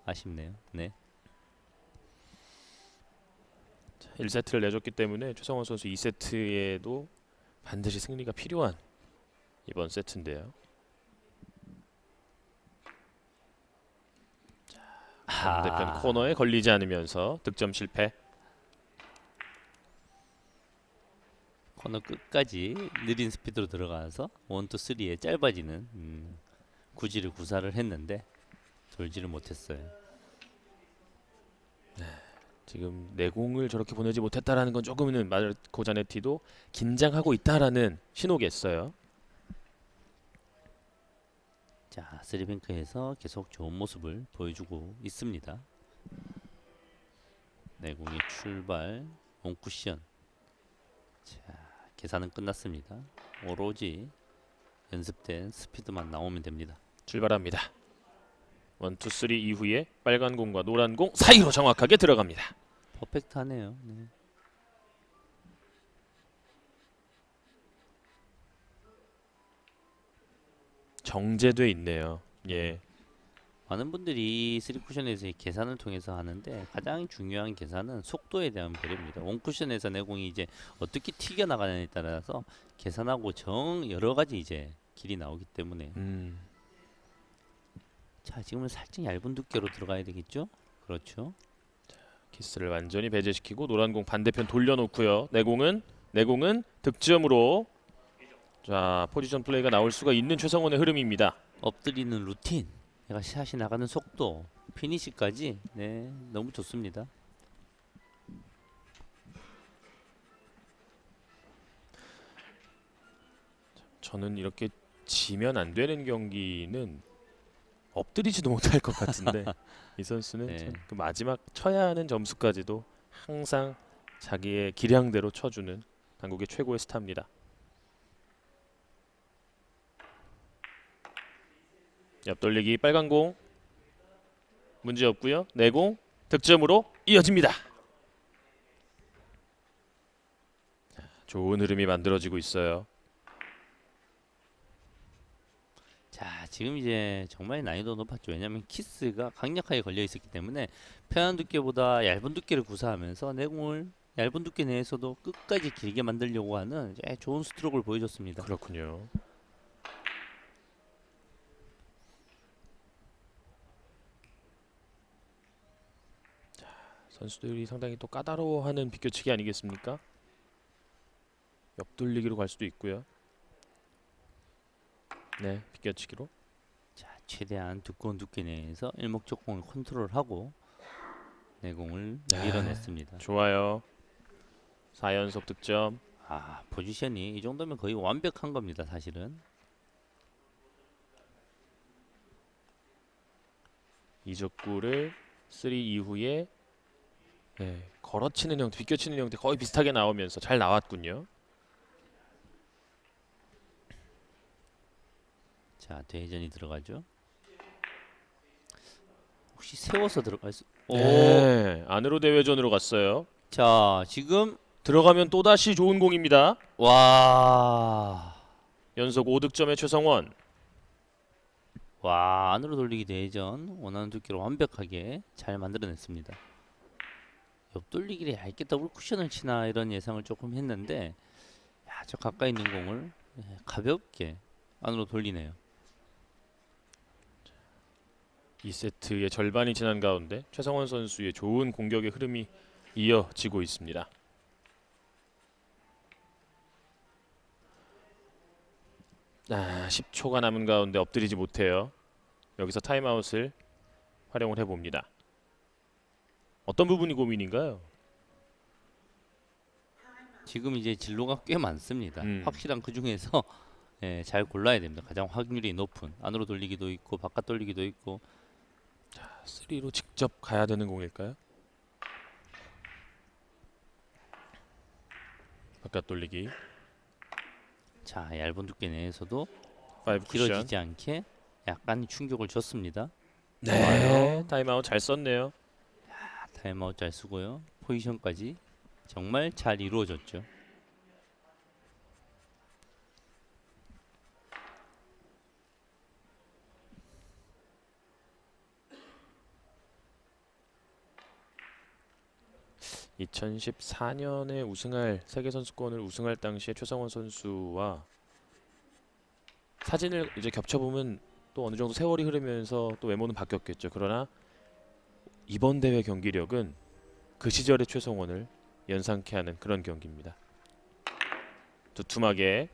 아쉽네요. 네. 1세트를 내줬기 때문에 최성원 선수 2세트에도 반드시 승리가 필요한 이번 세트인데요. 반대편 코너에 걸리지 않으면서 득점 실패. 코너 끝까지 느린 스피드로 들어가서 1, 2, 3에 짧아지는 구질을 구사를 했는데 돌지를 못했어요. 지금 내공을 저렇게 보내지 못했다라는 건 조금은 마르코 자네티도 긴장하고 있다라는 신호겠어요. 자, 쓰리뱅크에서 계속 좋은 모습을 보여주고 있습니다. 내공의 출발, 원쿠션. 자, 계산은 끝났습니다. 오로지 연습된 스피드만 나오면 됩니다. 출발합니다. 1, 2, 3 이후에 빨간 공과 노란 공 사이로 정확하게 들어갑니다. 퍼펙트하네요. 네. 정제돼 있네요. 예. 많은 분들이 쓰리쿠션에서 의 계산을 통해서 하는데 가장 중요한 계산은 속도에 대한 배려입니다. 원쿠션에서 내공이 이제 어떻게 튀겨 나가느냐에 따라서 계산하고 여러 가지 이제 길이 나오기 때문에 자, 지금은 살짝 얇은 두께로 들어가야 되겠죠? 그렇죠. 키스를 완전히 배제시키고 노란 공 반대편 돌려놓고요. 내공은 득점으로 자 포지션 플레이가 나올 수가 있는 최성원의 흐름입니다. 엎드리는 루틴, 내가 샷이 나가는 속도, 피니시까지 네, 너무 좋습니다. 저는 이렇게 지면 안 되는 경기는 엎드리지도 못할 것 같은데 이 선수는 네. 참 그 마지막 쳐야 하는 점수까지도 항상 자기의 기량대로 쳐주는 한국의 최고의 스타입니다. 옆돌리기 빨간 공 문제 없고요. 내공 득점으로 이어집니다. 좋은 흐름이 만들어지고 있어요. 자, 지금 이제 정말 난이도 높았죠. 왜냐하면 키스가 강력하게 걸려 있었기 때문에 편한 두께보다 얇은 두께를 구사하면서 내공을 얇은 두께 내에서도 끝까지 길게 만들려고 하는 좋은 스트로크를 보여줬습니다. 그렇군요. 자, 선수들이 상당히 또 까다로워하는 비껴치기 아니겠습니까? 옆돌리기로 갈 수도 있고요. 네, 비껴치기로. 자, 최대한 두꺼운 두께 내에서 일목적공을 컨트롤하고 내공을 밀어냈습니다. 좋아요. 4연속 득점. 포지션이 이 정도면 거의 완벽한 겁니다, 사실은. 이적구를 3 이후에 걸어치는 형태, 비껴치는 형태 거의 비슷하게 나오면서 잘 나왔군요. 자, 대회전이 들어가죠. 혹시 세워서 들어갈 수? 오. 네, 안으로 대회전으로 갔어요. 자, 지금 들어가면 또다시 좋은 공입니다. 와. 연속 5득점의 최성원. 와, 안으로 돌리기 대회전 원하는 두께로 완벽하게 잘 만들어냈습니다. 옆 돌리기를 얇게 더블 쿠션을 치나 이런 예상을 조금 했는데, 야, 저 가까이 있는 공을 가볍게 안으로 돌리네요. 2세트의 절반이 지난 가운데 최성원 선수의 좋은 공격의 흐름이 이어지고 있습니다. 10초가 남은 가운데 엎드리지 못해요. 여기서 타임아웃을 활용을 해봅니다. 어떤 부분이 고민인가요? 지금 이제 진로가 꽤 많습니다. 음. 확실한 그 중에서 잘 골라야 됩니다. 가장 확률이 높은 안으로 돌리기도 있고 바깥 돌리기도 있고. 3로 직접 가야 되는 공일까요? 바깥 돌리기. 자, 얇은 두께 내에서도 5 쿠션. 길어지지 않게 약간 충격을 줬습니다. 네. 타임아웃 잘 썼네요. 타임아웃 잘 쓰고요. 포지션까지 정말 잘 이루어졌죠. (2014년에) 우승할 세계 선수권을 우승할 당시에 최성원 선수와 사진을 이제 겹쳐보면 또 어느 정도 세월이 흐르면서 또 외모는 바뀌었겠죠. 그러나 이번 대회 경기력은 그 시절의 최성원을 연상케 하는 그런 경기입니다. 두툼하게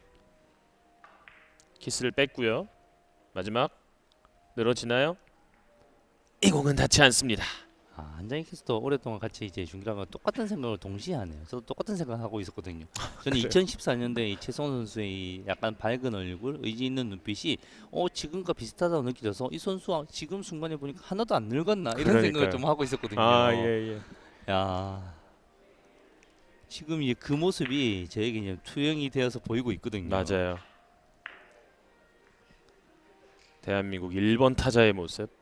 키스를 뺐고요. 마지막 늘어지나요? 이 공은 닿지 않습니다. 한장희 캐스터 오랫동안 같이 이제 중계하고 똑같은 생각을 동시에 하네요. 저도 똑같은 생각을 하고 있었거든요. 저는 2014년도에 이 최성원 선수의 이 약간 밝은 얼굴, 의지 있는 눈빛이 지금과 비슷하다고 느껴져서 이 선수와 지금 순간에 보니까 하나도 안 늙었나 이런 생각을 그러니까요. 좀 하고 있었거든요. 예. 야, 지금 이 그 모습이 저에게 이제 투영이 되어서 보이고 있거든요. 맞아요. 대한민국 1번 타자의 모습.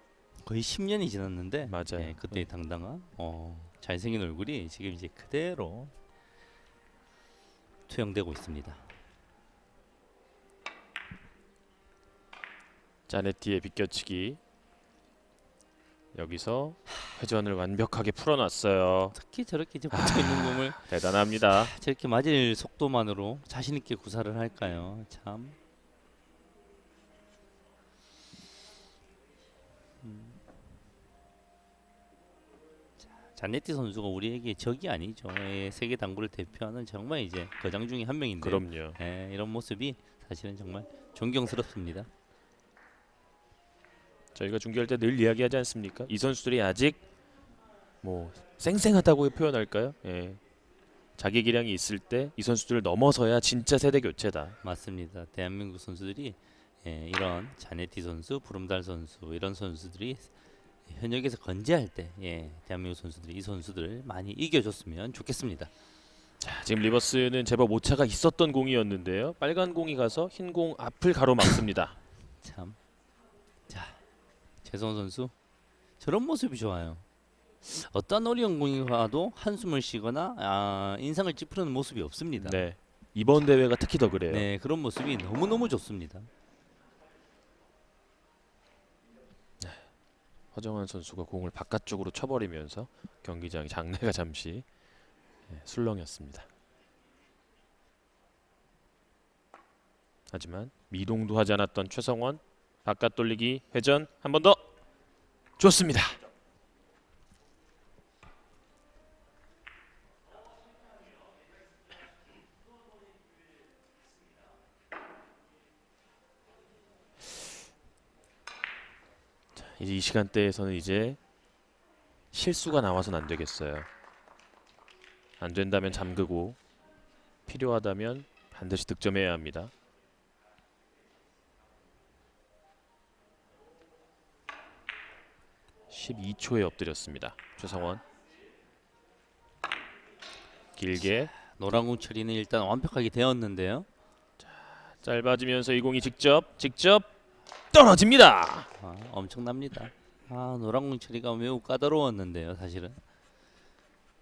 거의 10년이 지났는데 맞아요. 그때의 당당한 잘생긴 얼굴이 지금 이제 그대로 투영되고 있습니다. 자네티의 비껴치기. 여기서 회전을 완벽하게 풀어놨어요. 특히 저렇게 이제 붙어 있는 공을 대단합니다. 저렇게 맞을 속도만으로 자신 있게 구사를 할까요? 참. 자네티 선수가 우리에게 적이 아니죠. 세계 당구를 대표하는 정말 이제 거장 중에 한 명인데. 그럼요. 이런 모습이 사실은 정말 존경스럽습니다. 저희가 중계할 때 늘 이야기하지 않습니까? 이 선수들이 아직 뭐 쌩쌩하다고 표현할까요? 예. 자기 기량이 있을 때 이 선수들을 넘어서야 진짜 세대 교체다. 맞습니다. 대한민국 선수들이 이런 자네티 선수, 부름달 선수 이런 선수들이 현역에서 건재할 때 대한민국 선수들이 이 선수들을 많이 이겨줬으면 좋겠습니다. 자, 지금 리버스는 제법 오차가 있었던 공이었는데요. 빨간 공이 가서 흰 공 앞을 가로막습니다. 참. 자, 최성원 선수 저런 모습이 좋아요. 어떤 어려운 공이 가도 한숨을 쉬거나 인상을 찌푸리는 모습이 없습니다. 네. 이번 대회가 특히 더 그래요. 네, 그런 모습이 너무너무 좋습니다. 허정환 선수가 공을 바깥쪽으로 쳐버리면서 경기장의 장내가 잠시 술렁였습니다. 하지만 미동도 하지 않았던 최성원. 바깥 돌리기 회전 한 번 더. 좋습니다. 이제 이 시간대에서는 이제 실수가 나와서는 안 되겠어요. 안 된다면 잠그고 필요하다면 반드시 득점해야 합니다. (12초에) 엎드렸습니다. 최성원. 길게 노란 공 처리는 일단 완벽하게 되었는데요. 짧아지면서 이 공이 직접 떨어집니다. 엄청납니다. 노란공 처리가 매우 까다로웠는데요, 사실은.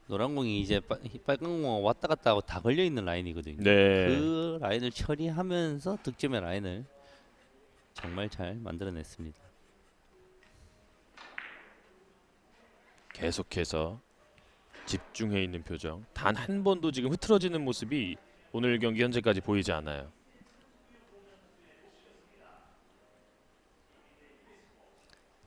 노란공이 이제 빨간 공 왔다 갔다 하고 다 걸려 있는 라인이거든요. 네. 그 라인을 처리하면서 득점의 라인을 정말 잘 만들어냈습니다. 계속해서 집중해 있는 표정. 단 한 번도 지금 흐트러지는 모습이 오늘 경기 현재까지 보이지 않아요.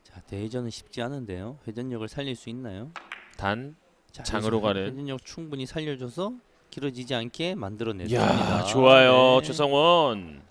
자, 대회전은 쉽지 않은데요. 회전력을 살릴 수 있나요? 단 자, 장으로 가는. 회전력 충분히 살려줘서 길어지지 않게 이야, 만들어냈습니다. 좋아요. 네. 최성원.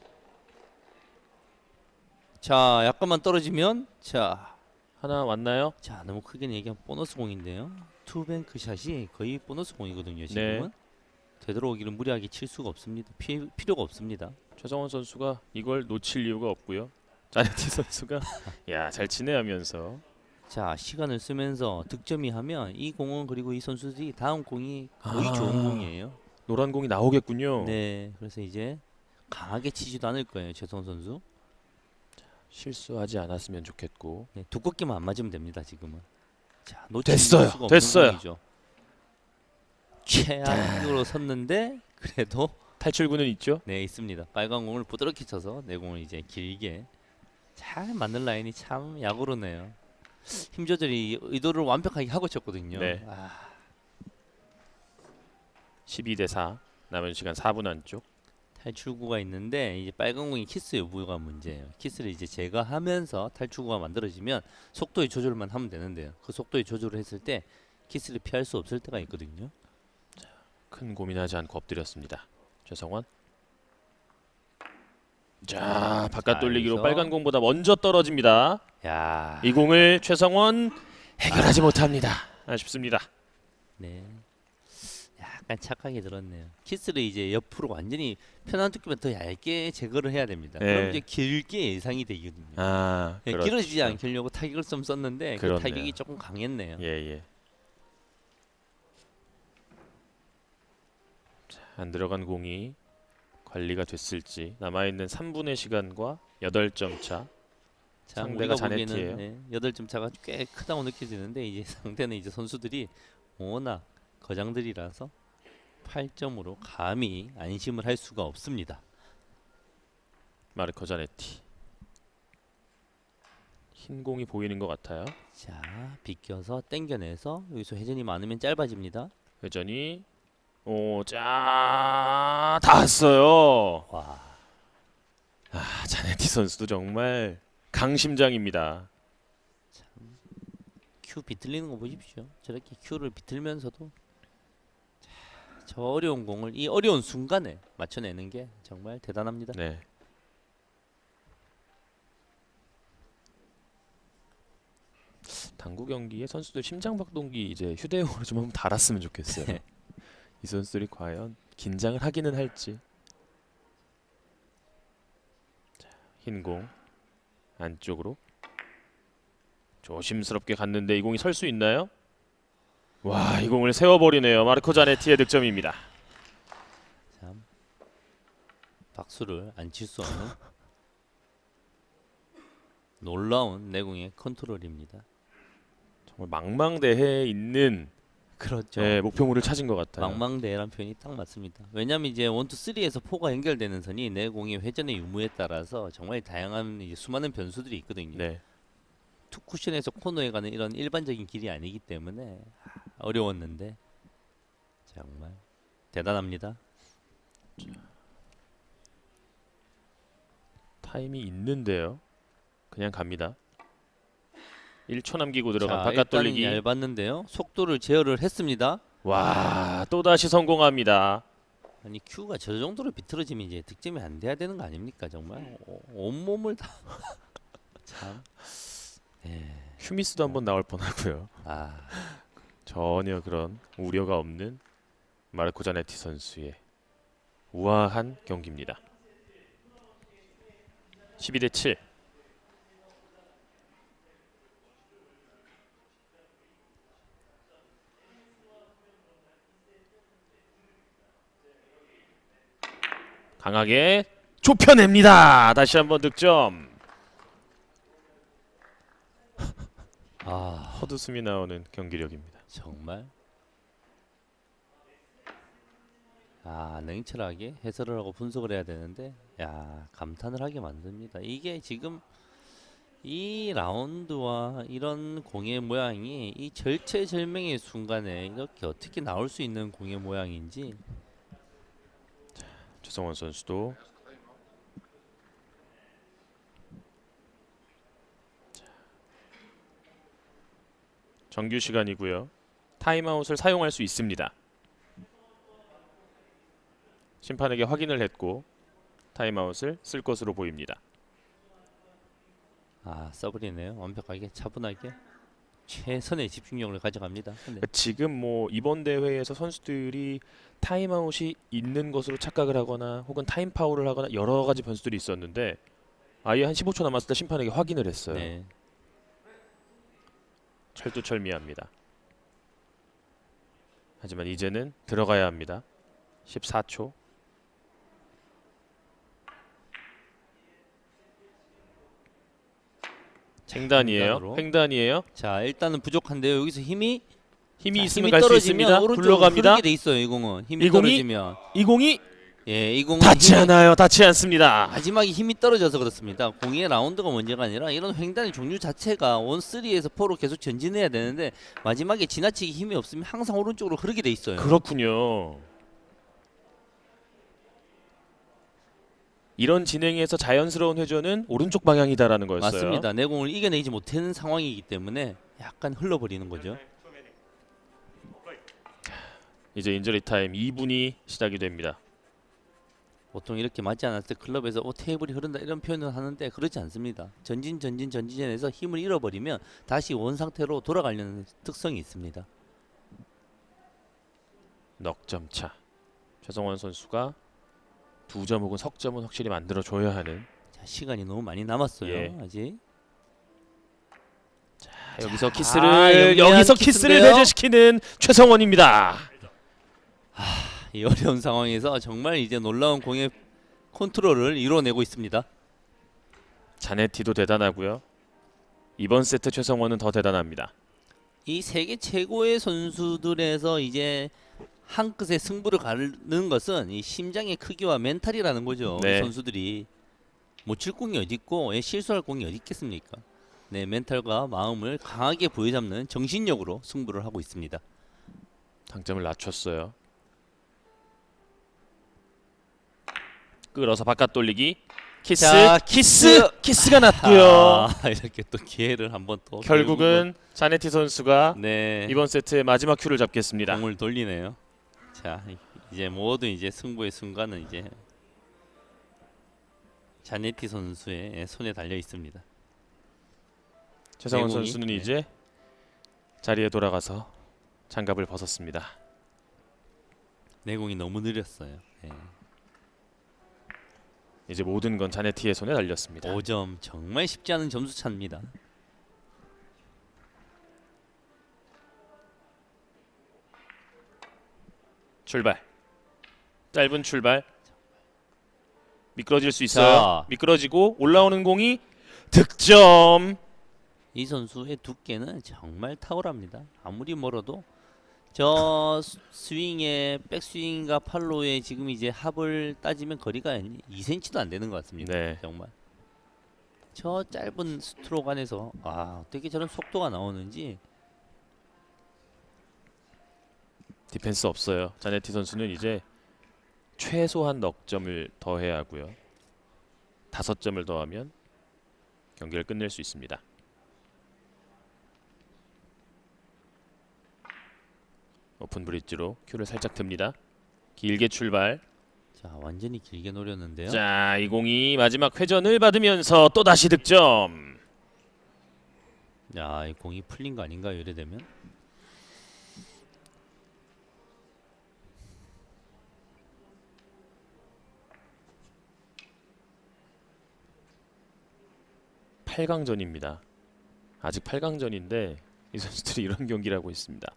자, 약간만 떨어지면 자 하나 왔나요? 너무 크게 얘기하면 보너스 공인데요. 투뱅크 샷이 거의 보너스 공이거든요. 지금은 네. 되돌아오기를 무리하게 칠 수가 없습니다. 필요가 없습니다. 최성원 선수가 이걸 놓칠 이유가 없고요. 자네티 선수가 야, 잘 치네 하면서 자, 시간을 쓰면서 득점이 하면 이 공은 그리고 이 선수들이 다음 공이 거의 아. 좋은 공이에요. 노란 공이 나오겠군요. 네, 그래서 이제 강하게 치지도 않을 거예요, 최성원 선수. 실수하지 않았으면 좋겠고. 네, 두껍게만 안 맞으면 됩니다. 지금은. 자, 됐어요. 수가 없는 됐어요. 공이죠. 최악으로 섰는데 그래도 탈출구는 있죠. 네, 있습니다. 빨간 공을 부드럽게 쳐서 내 공을 이제 길게 잘 맞는 라인이 참 야구르네요. 힘 조절이 의도를 완벽하게 하고 쳤거든요. 네. 12대 4. 남은 시간 4분 안쪽. 탈출구가 있는데 이제 빨간 공이 키스 여부가 문제예요. 키스를 이제 제거하면서 탈출구가 만들어지면 속도의 조절만 하면 되는데요. 그 속도의 조절을 했을 때 키스를 피할 수 없을 때가 있거든요. 큰 고민하지 않고 엎드렸습니다. 최성원. 자, 바깥 자, 돌리기로 여기서. 빨간 공보다 먼저 떨어집니다. 야, 이 공을 최성원 해결하지 못합니다. 아쉽습니다. 네. 약간 착하게 들었네요. 키스를 이제 옆으로 완전히 편한 두께만 더 얇게 제거를 해야 됩니다. 네. 그럼 이제 길게 예상이 되거든요. 네, 그렇죠. 길어지지 않으려고 타격을 좀 썼는데 그 그렇네요. 타격이 조금 강했네요. 예. 자, 안 들어간 공이 관리가 됐을지. 남아 있는 3분의 시간과 8점 차. 자, 상대가 우리가 자네티예요. 보기에는 8점 차가 꽤 크다고 느껴지는데 이제 상대는 이제 선수들이 워낙 거장들이라서 8점으로 감히 안심을 할 수가 없습니다. 마르코 자네티. 흰 공이 보이는 것 같아요. 자, 비껴서 당겨내서 여기서 회전이 많으면 짧아집니다. 회전이 닿았어요. 와, 자네티 선수도 정말 강심장입니다. 큐 비틀리는 거 보십시오. 저렇게 큐를 비틀면서도 저 어려운 공을 이 어려운 순간에 맞춰내는 게 정말 대단합니다. 네. 당구 경기에 선수들 심장박동기 이제 휴대용으로 좀 한번 달았으면 좋겠어요. 네. 이 선수들이 과연 긴장을 하기는 할지. 자, 흰 공 안쪽으로 조심스럽게 갔는데 이 공이 설 수 있나요? 와, 이 공을 세워버리네요. 마르코 자네티의 득점입니다. 참 박수를 안 칠 수 없는 놀라운 내공의 컨트롤입니다. 정말 망망대해에 있는 그렇죠. 목표물을 찾은 것 같아요. 망망대해란 표현이 딱 맞습니다. 왜냐하면 이제 1, 2, 3에서 4가 연결되는 선이 내공의 회전의 유무에 따라서 정말 다양한 이제 수많은 변수들이 있거든요. 네. 투 쿠션에서 코너에 가는 이런 일반적인 길이 아니기 때문에 어려웠는데 정말 대단합니다. 타임이 있는데요. 그냥 갑니다. 1초 남기고 들어간 자, 바깥 일단은 돌리기. 얇았는데요. 속도를 제어를 했습니다. 와, 또다시 성공합니다. 아니 큐가 저 정도로 비틀어지면 이제 득점이 안 돼야 되는 거 아닙니까? 정말 온몸을 다 참. 휴미스도 한번 나올 뻔하고요. 전혀 그런 우려가 없는 마르코 자네티 선수의 우아한 경기입니다. 12대 7. 강하게 좁혀냅니다. 다시 한번 득점. 아 헛웃음이 나오는 경기력입니다. 정말 냉철하게 해설을 하고 분석을 해야 되는데 감탄을 하게 만듭니다. 이게 지금 이 라운드와 이런 공의 모양이 이 절체절명의 순간에 이렇게 어떻게 나올 수 있는 공의 모양인지. 최성원 선수도 정규 시간이고요. 타임아웃을 사용할 수 있습니다. 심판에게 확인을 했고 타임아웃을 쓸 것으로 보입니다. 서브리네요. 완벽하게 차분하게 최선의 집중력을 가져갑니다. 근데 지금 뭐 이번 대회에서 선수들이 타임아웃이 있는 것으로 착각을 하거나 혹은 타임 파울을 하거나 여러 가지 변수들이 있었는데 아예 한 15초 남았을 때 심판에게 확인을 했어요. 네. 철두철미합니다. 하지만 이제는 들어가야 합니다. 14초. 횡단이에요. 횡단으로. 횡단이에요. 자 일단은 부족한데요. 여기서 힘이 있으면 갈 수 있습니다. 오른쪽으로 굴러갑니다. 흐르게 돼 있어요. 이 공은 힘이 이 공이 떨어지면 이 공이 이 공은 닿지 힘이- 않아요. 닿지 않습니다. 마지막에 힘이 떨어져서 그렇습니다. 공의 라운드가 문제가 아니라 이런 횡단의 종류 자체가 원3에서 4로 계속 전진해야 되는데 마지막에 지나치게 힘이 없으면 항상 오른쪽으로 흐르게 돼 있어요. 그렇군요. 이런 진행에서 자연스러운 회전은 오른쪽 방향이다라는 거였어요. 맞습니다. 내 공을 이겨내지 못하는 상황이기 때문에 약간 흘러버리는 거죠. 이제 인저리 타임 2분이 시작이 됩니다. 보통 이렇게 맞지 않았을 때 클럽에서 테이블이 흐른다 이런 표현을 하는데 그렇지 않습니다. 전진전에서 힘을 잃어버리면 다시 원 상태로 돌아가려는 특성이 있습니다. 넉점 차. 최성원 선수가 2점 혹은 석점은 확실히 만들어줘야 하는. 자, 시간이 너무 많이 남았어요. 예. 아직. 여기서 키스를 영리한 여기서 키스를 키스인데요? 배제시키는 최성원입니다. 이 어려운 상황에서 정말 이제 놀라운 공의 컨트롤을 이뤄내고 있습니다. 자네티도 대단하고요. 이번 세트 최성원은 더 대단합니다. 이 세계 최고의 선수들에서 이제 한 끗의 승부를 가르는 것은 이 심장의 크기와 멘탈이라는 거죠. 네. 이 선수들이 못 칠 공이 어디 있고 실수할 공이 어디 있겠습니까? 네, 멘탈과 마음을 강하게 부여잡는 정신력으로 승부를 하고 있습니다. 당점을 낮췄어요. 끌어서 바깥 돌리기. 키스. 자, 키스가 났고요. 이렇게 또 기회를 한번 또 결국은 자네티 선수가 네, 이번 세트의 마지막 큐를 잡겠습니다. 공을 돌리네요. 자, 이제 모든 이제 승부의 순간은 이제 자네티 선수의 손에 달려 있습니다. 최성원 내공이, 선수는 네. 이제 자리에 돌아가서 장갑을 벗었습니다. 내공이 너무 느렸어요. 네. 이제 모든 건 자네티의 손에 달렸습니다. 5점 정말 쉽지 않은 점수 차입니다. 출발. 짧은 출발. 미끄러질 수 있어요. 자. 미끄러지고 올라오는 공이 득점. 이 선수의 두께는 정말 탁월합니다. 아무리 멀어도 저 스윙의 백스윙과 팔로우의 지금 이제 합을 따지면 거리가 2cm도 안 되는 것 같습니다. 네. 정말 저 짧은 스트로크 안에서 어떻게 저런 속도가 나오는지. 디펜스 없어요. 자네티 선수는 이제 최소한 넉 점을 더해야 하고요. 5점을 더하면 경기를 끝낼 수 있습니다. 오픈 브릿지로 큐를 살짝 듭니다. 길게 출발. 자, 완전히 길게 노렸는데요. 자, 이 공이 마지막 회전을 받으면서 또 다시 득점. 야, 이 공이 풀린 거 아닌가요? 이래 되면. 팔강전입니다 아직 8강전인데 이 선수들이 이런 경기를 하고 있습니다.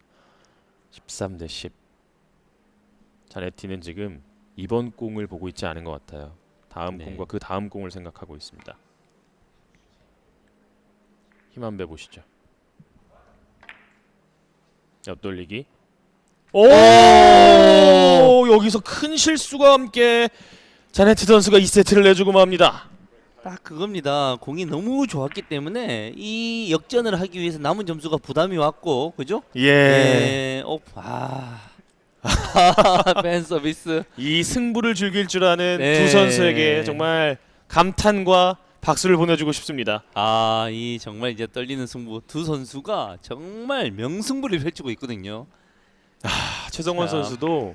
13대 10. 자네티는 지금 이번 공을 보고 있지 않은 것 같아요. 다음 네. 공과 그 다음 공을 생각하고 있습니다. 힘 한 배 보시죠. 옆돌리기. 오! 여기서 큰 실수가 함께 자네트 선수가 2세트를 내주고 맙니다. 딱 그겁니다. 공이 너무 좋았기 때문에 이 역전을 하기 위해서 남은 점수가 부담이 왔고, 그죠? 예. 팬 서비스. 이 승부를 즐길 줄 아는 네. 두 선수에게 정말 감탄과 박수를 보내주고 싶습니다. 이 정말 이제 떨리는 승부. 두 선수가 정말 명승부를 펼치고 있거든요. 최성원 자. 선수도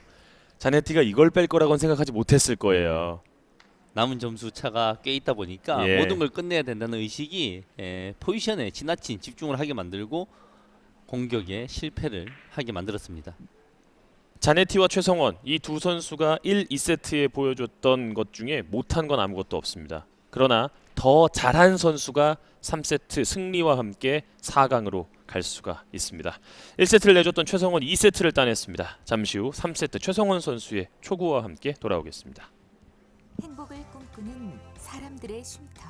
자네티가 이걸 뺄 거라고는 생각하지 못했을 거예요. 남은 점수 차가 꽤 있다 보니까 예. 모든 걸 끝내야 된다는 의식이 포지션에 지나친 집중을 하게 만들고 공격에 실패를 하게 만들었습니다. 자네티와 최성원 이 두 선수가 1, 2세트에 보여줬던 것 중에 못한 건 아무것도 없습니다. 그러나 더 잘한 선수가 3세트 승리와 함께 4강으로 갈 수가 있습니다. 1세트를 내줬던 최성원 2세트를 따냈습니다. 잠시 후 3세트 최성원 선수의 초구와 함께 돌아오겠습니다. 행복을 꿈꾸는 사람들의 쉼터,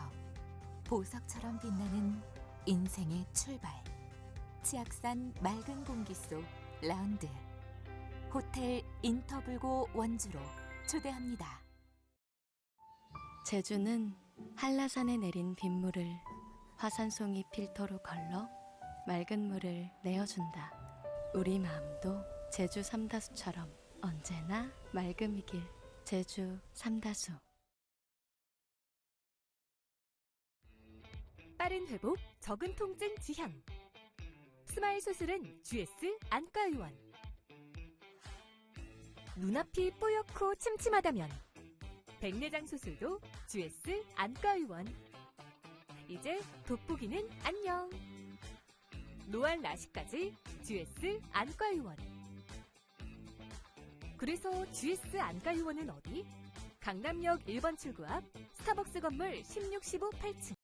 보석처럼 빛나는 인생의 출발, 치악산 맑은 공기 속 라운드, 호텔 인터블고 원주로 초대합니다. 제주는 한라산에 내린 빗물을 화산송이 필터로 걸러 맑은 물을 내어준다. 우리 마음도 제주 삼다수처럼 언제나 맑음이길. 제주 삼다수. 빠른 회복, 적은 통증 지향. 스마일 수술은 GS 안과의원. 눈앞이 뽀얗고 침침하다면 백내장 수술도 GS 안과의원. 이제 돋보기는 안녕. 노안 라식까지 GS 안과의원. 그래서 GS 안과의원은 어디? 강남역 1번 출구 앞 스타벅스 건물 16, 15, 8층.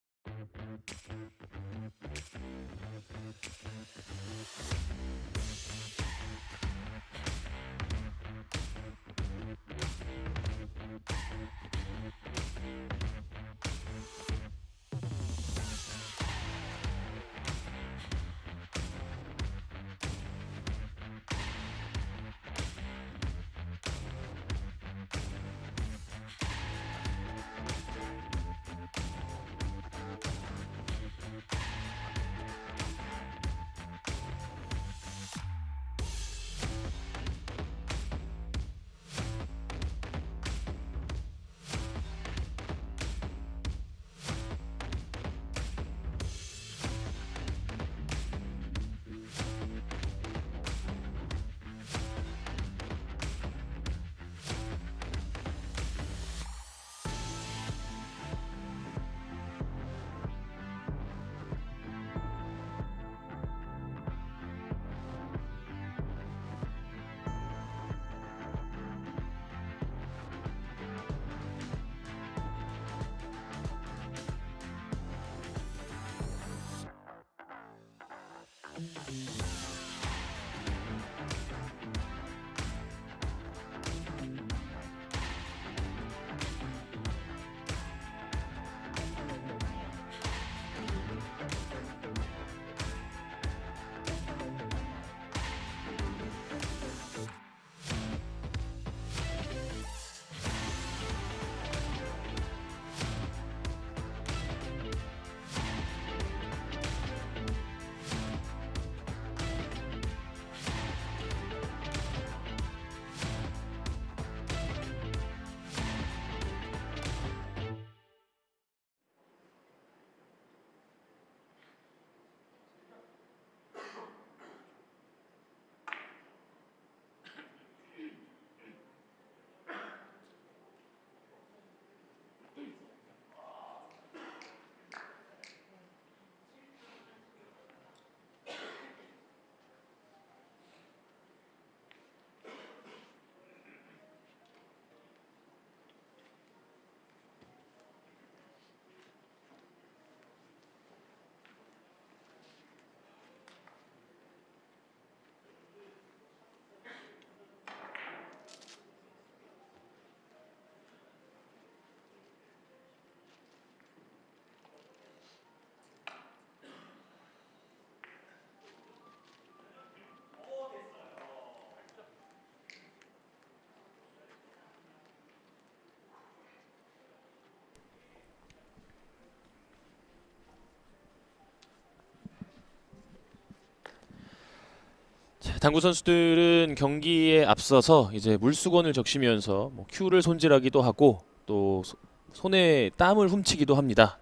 당구 선수들은 경기에 앞서서 이제 물수건을 적시면서 뭐 큐를 손질하기도 하고 또 손에 땀을 훔치기도 합니다.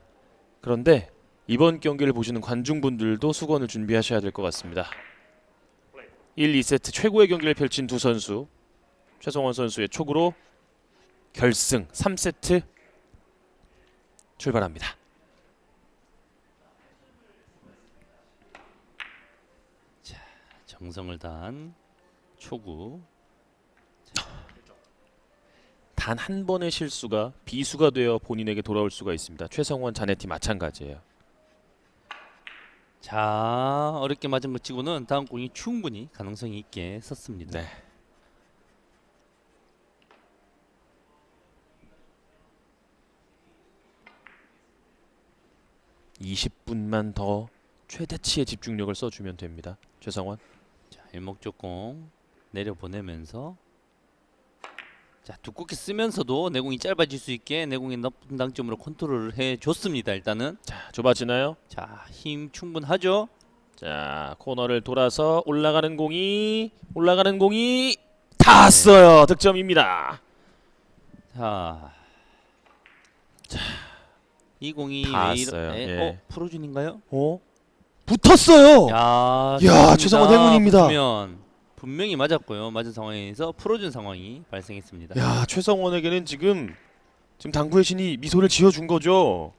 그런데 이번 경기를 보시는 관중분들도 수건을 준비하셔야 될 것 같습니다. 1, 2세트 최고의 경기를 펼친 두 선수, 최성원 선수의 촉으로 결승 3세트 출발합니다. 정성을 다한 초구. 단 한 번의 실수가 비수가 되어 본인에게 돌아올 수가 있습니다. 최성원, 자네티 마찬가지예요. 자, 어렵게 맞은 것 치고는 다음 공이 충분히 가능성이 있게 섰습니다. 네. (20분만) 더 최대치의 집중력을 써주면 됩니다. 최성원. 자, 일목적공 내려보내면서 자, 두껍게 쓰면서도 내공이 짧아질 수 있게 내공의 높은 당점으로 컨트롤을 해줬습니다. 일단은 자, 좁아지나요? 자, 힘 충분하죠? 자, 코너를 돌아서 올라가는 공이 닿았어요. 득점입니다. 자, 이 공이 왜 닿았어요. 이런? 예. 프로준인가요? 붙었어요. 야, 최성원 행운입니다. 분명히 맞았고요. 맞은 상황에서 풀어준 상황이 발생했습니다. 야, 최성원에게는 지금 당구의 신이 미소를 지어준 거죠.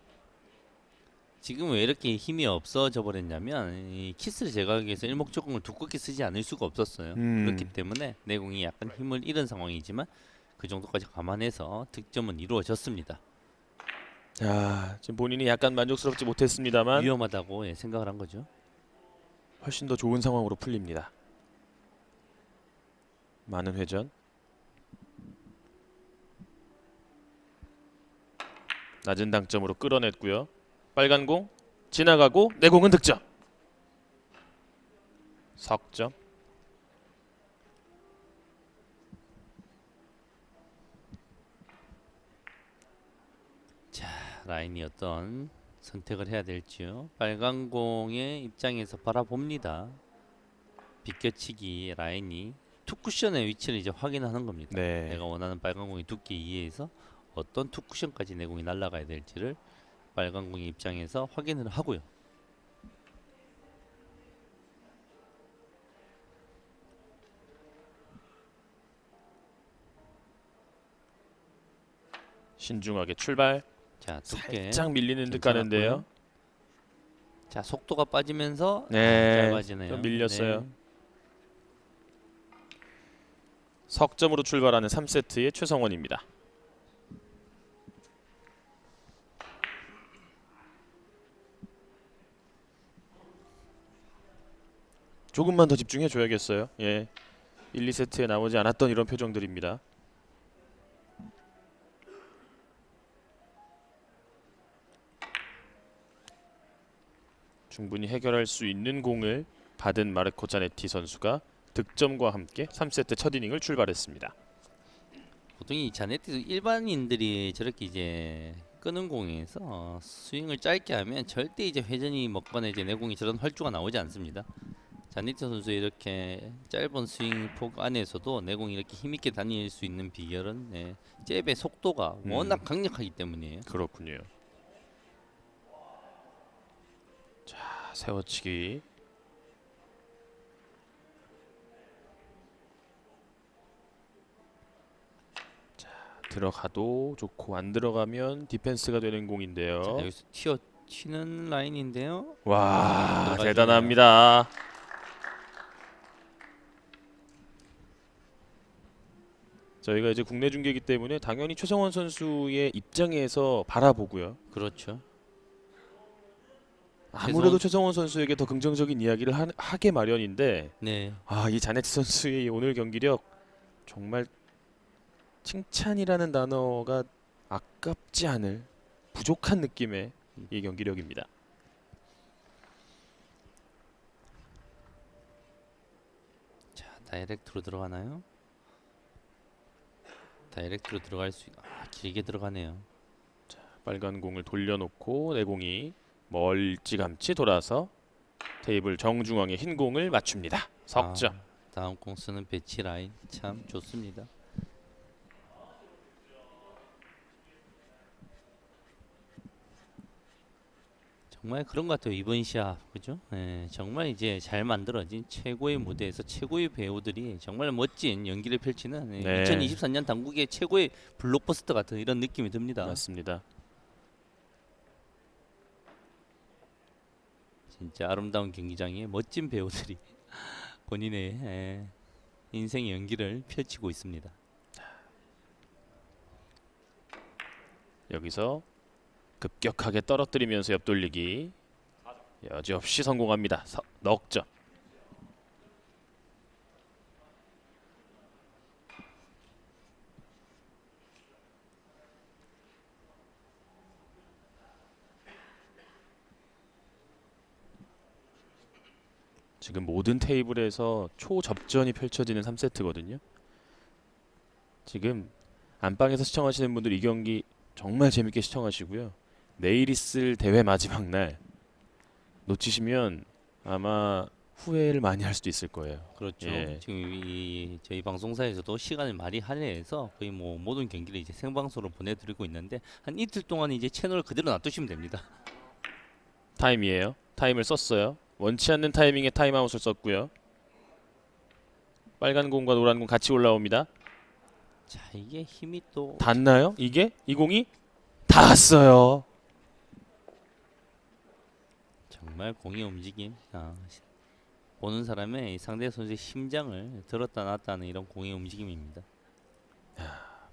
지금 왜 이렇게 힘이 없어져 버렸냐면 이 키스를 제거하기 위해서 일목적공을 두껍게 쓰지 않을 수가 없었어요. 그렇기 때문에 내공이 약간 힘을 잃은 상황이지만 그 정도까지 감안해서 득점은 이루어졌습니다. 자, 지금 본인이 약간 만족스럽지 못했습니다만 위험하다고 생각을 한 거죠. 훨씬 더 좋은 상황으로 풀립니다. 많은 회전. 낮은 당점으로 끌어냈고요. 빨간 공 지나가고 내 공은 득점. 석점. 자, 라인이 어떤 선택을 해야 될지요. 빨간 공의 입장에서 바라봅니다. 비껴치기 라인이 투쿠션의 위치를 이제 확인하는 겁니다. 네. 내가 원하는 빨간 공의 두께 이하에서 어떤 투쿠션까지 내공이 날아가야 될지를 빨간 공의 입장에서 확인을 하고요. 신중하게 출발. 자, 두께 살짝 밀리는 듯 괜찮았고요. 가는데요. 자, 속도가 빠지면서 네, 짧아지네요. 좀 밀렸어요. 네. 석점으로 출발하는 3세트의 최성원입니다. 조금만 더 집중해 줘야겠어요. 예. 1, 2세트에 나오지 않았던 이런 표정들입니다. 충분히 해결할 수 있는 공을 받은 마르코 자네티 선수가 득점과 함께 3세트 첫 이닝을 출발했습니다. 보통 이 자네티 일반인들이 저렇게 이제 끄는 공에서 스윙을 짧게 하면 절대 이제 회전이 먹거나 이제 내공이 저런 활주가 나오지 않습니다. 자네티 선수 이렇게 짧은 스윙 폭 안에서도 내공이 이렇게 힘있게 다닐 수 있는 비결은 잽의 속도가 워낙 강력하기 때문이에요. 그렇군요. 자, 세워치기. 자, 들어가도 좋고 안 들어가면 디펜스가 되는 공인데요. 자, 여기서 튀는 라인인데요. 와, 들어가지네요. 대단합니다. 저희가 이제 국내 중계이기 때문에 당연히 최성원 선수의 입장에서 바라보고요. 그렇죠. 아무래도 최성원 선수에게 더 긍정적인 이야기를 하게 마련인데 네. 이 자네트 선수의 오늘 경기력 정말 칭찬이라는 단어가 아깝지 않을 부족한 느낌의 이 경기력입니다. 자, 다이렉트로 들어가나요? 다이렉트로 들어갈 수 길게 들어가네요. 빨간 공을 돌려놓고 내공이 멀찌감치 돌아서 테이블 정중앙에 흰 공을 맞춥니다. 석점. 다음 공 쓰는 배치 라인 참 좋습니다. 정말 그런 것 같아요. 이번 시합 그죠? 예, 정말 이제 잘 만들어진 최고의 무대에서 최고의 배우들이 정말 멋진 연기를 펼치는 예, 네. 2023년 당국의 최고의 블록버스터 같은 이런 느낌이 듭니다. 맞습니다. 진짜 아름다운 경기장에 멋진 배우들이 본인의 인생의 연기를 펼치고 있습니다. 여기서 급격하게 떨어뜨리면서 옆돌리기 여지없이 성공합니다. 넉 점. 지금 모든 테이블에서 초접전이 펼쳐지는 3세트거든요. 지금 안방에서 시청하시는 분들 이 경기 정말 재밌게 시청하시고요. 내일 있을 대회 마지막 날 놓치시면 아마 후회를 많이 할 수도 있을 거예요. 그렇죠. 예. 지금 이 저희 방송사에서도 시간을 많이 할애해서 거의 뭐 모든 경기를 이제 생방송으로 보내드리고 있는데 한 이틀 동안 이제 채널을 그대로 놔두시면 됩니다. 타임이에요. 타임을 썼어요. 원치 않는 타이밍에 타임아웃을 썼고요. 빨간 공과 노란 공 같이 올라옵니다. 자 이게 힘이 또 닿나요? 이게? 이 공이? 닿았어요. 정말 공의 움직임. 보는 사람의 이 상대 선수의 심장을 들었다 놨다 하는 이런 공의 움직임입니다.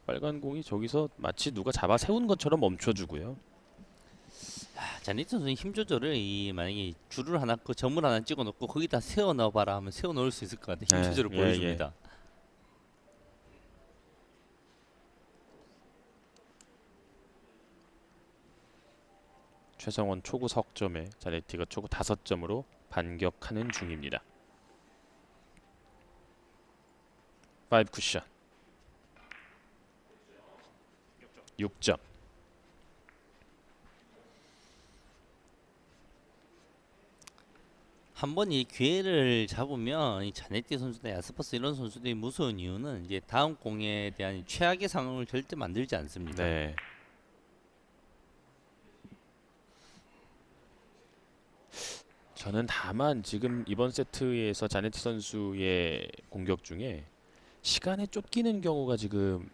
빨간 공이 저기서 마치 누가 잡아 세운 것처럼 멈춰주고요. 자니트 선수는 힘 조절을 만약에 줄을 하나 그 점을 하나 찍어놓고 거기다 세워 넣어봐라 하면 세워 넣을 수 있을 것 같아요. 힘 네, 조절을 예, 보여줍니다. 최성원 초구 석점에 자네티가 초구 5점으로 반격하는 중입니다. 5 쿠션 6점. 한번 이 기회를 잡으면 이 자네티 선수나 야스퍼스 이런 선수들이 무서운 이유는 이제 다음 공에 대한 최악의 상황을 절대 만들지 않습니다. 네. 저는 다만 지금 이번 세트에서 자네티 선수의 공격 중에 시간에 쫓기는 경우가 지금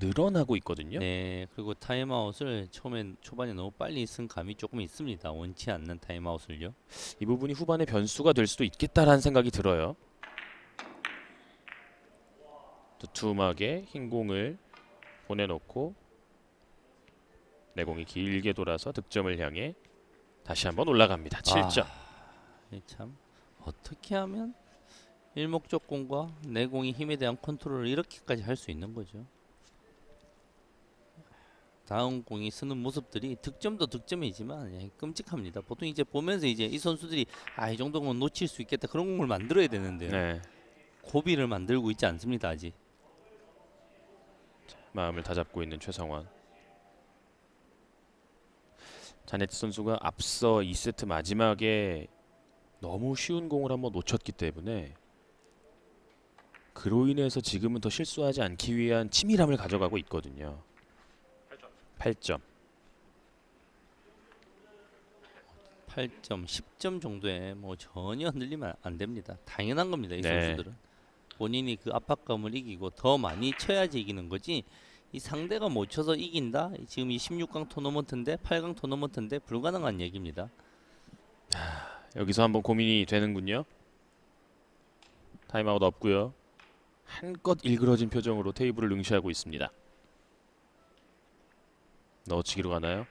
늘어나고 있거든요. 네, 그리고 타임아웃을 초반에 너무 빨리 쓴 감이 조금 있습니다. 원치 않는 타임아웃을요. 이 부분이 후반에 변수가 될 수도 있겠다라는 생각이 들어요. 두툼하게 흰 공을 보내놓고 내공이 길게 돌아서 득점을 향해 다시 한번 올라갑니다. 7점. 참 어떻게 하면 일목적공과 내공의 힘에 대한 컨트롤을 이렇게까지 할 수 있는 거죠. 다음 공이 쓰는 모습들이 득점도 득점이지만 끔찍합니다. 보통 이제 보면서 이제 이 선수들이 이 정도면 놓칠 수 있겠다 그런 공을 만들어야 되는데요. 네. 고비를 만들고 있지 않습니다 아직. 마음을 다잡고 있는 최성원. 자네트 선수가 앞서 2세트 마지막에 너무 쉬운 공을 한번 놓쳤기 때문에 그로 인해서 지금은 더 실수하지 않기 위한 치밀함을 가져가고 있거든요. 8점. 8점, 10점 정도에 뭐 전혀 흔들리면 안 됩니다. 당연한 겁니다. 이 네. 선수들은 본인이 그 압박감을 이기고 더 많이 쳐야지 이기는 거지. 이 상대가 못 쳐서 이긴다. 지금 이 16강 토너먼트인데 8강 토너먼트인데 불가능한 얘기입니다. 여기서 한번 고민이 되는군요. 타임아웃 없고요. 한껏 일그러진 표정으로 테이블을 응시하고 있습니다. 넣어치기로 가나요?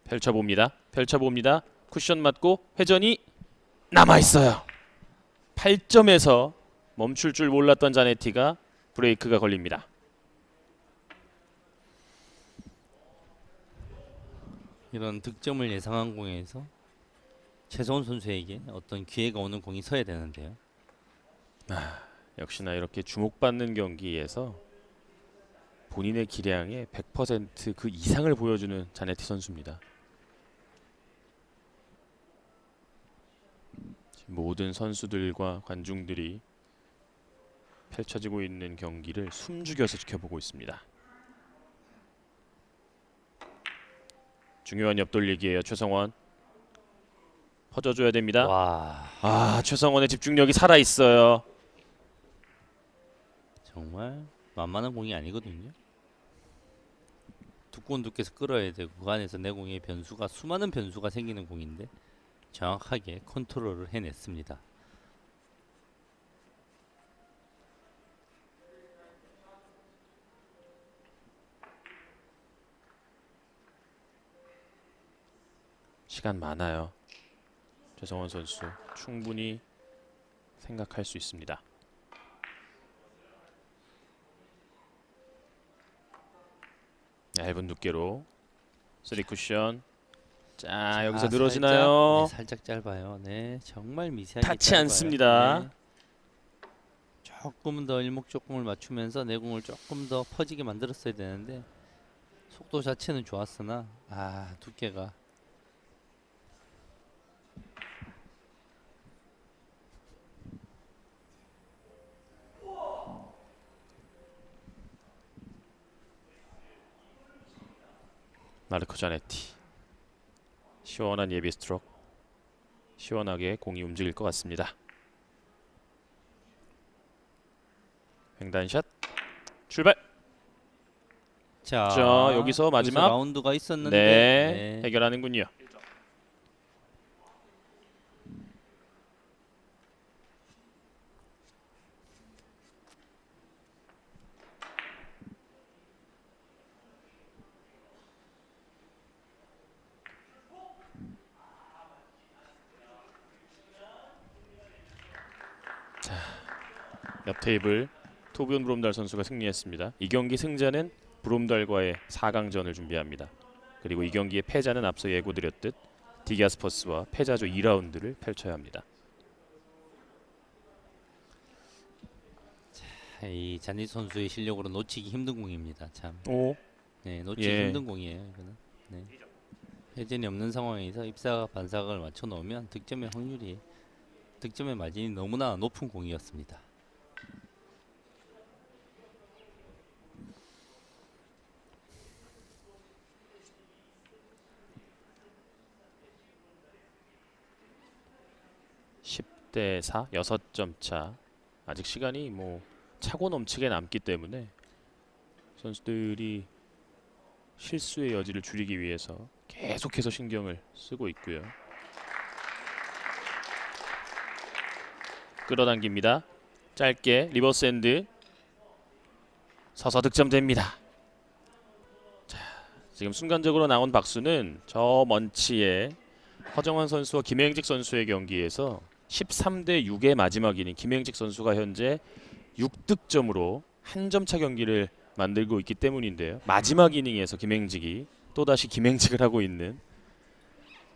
펼쳐봅니다. 펼쳐봅니다. 쿠션 맞고 회전이 남아있어요. 8점에서 멈출 줄 몰랐던 자네티가 브레이크가 걸립니다. 이런 득점을 예상한 공에서 최성원 선수에게 어떤 기회가 오는 공이 서야 되는데요. 역시나 이렇게 주목받는 경기에서 본인의 기량의 100%그 이상을 보여주는 자네티 선수입니다. 모든 선수들과 관중들이 펼쳐지고 있는 경기를 숨죽여서 지켜보고 있습니다. 중요한 옆돌리기예요. 최성원 퍼져줘야 됩니다. 와, 아, 최성원의 집중력이 살아 있어요. 정말 만만한 공이 아니거든요. 두꺼운 두께서 끌어야 되고 그 안에서 내 공의 변수가 수많은 변수가 생기는 공인데 정확하게 컨트롤을 해냈습니다. 시간 많아요. 최성원 선수 충분히 생각할 수 있습니다. 얇은 두께로 3쿠션. 자, 여기서 늘어지나요? 살짝 짧아요. 네, 정말 미세하게 닿지 짧아요. 않습니다. 네. 조금 더 일목적공을 맞추면서 내 공을 조금 더 퍼지게 만들었어야 되는데 속도 자체는 좋았으나 두께가 마르코 자네티. 시원한 예비 스트로크. 시원하게 공이 움직일 것 같습니다. 횡단샷. 출발. 자, 여기서 마지막 라운드가 있었는데 네, 해결하는군요. 자, 옆 테이블 토비온 브롬달 선수가 승리했습니다. 이 경기 승자는 브롬달과의 4강전을 준비합니다. 그리고 이 경기의 패자는 앞서 예고드렸듯 디갸스퍼스와 패자조 2라운드를 펼쳐야 합니다. 이 잔디 선수의 실력으로 놓치기 힘든 공입니다. 참. 오, 네, 놓치기 예. 힘든 공이에요. 이거는. 네. 회전이 없는 상황에서 입사 반사각을 맞춰 놓으면 득점의 마진이 너무나 높은 공이었습니다. 대 4, 6점 차. 아직 시간이 뭐 차고 넘치게 남기 때문에 선수들이 실수의 여지를 줄이기 위해서 계속해서 신경을 쓰고 있고요. 끌어당깁니다. 짧게 리버스 핸드. 서서 득점됩니다. 자, 지금 순간적으로 나온 박수는 저 먼치에 허정환 선수와 김행직 선수의 경기에서 13대 6의 마지막 이닝 김행직 선수가 현재 6득점으로 한 점 차 경기를 만들고 있기 때문인데요. 마지막 이닝에서 김행직이 또다시 김행직을 하고 있는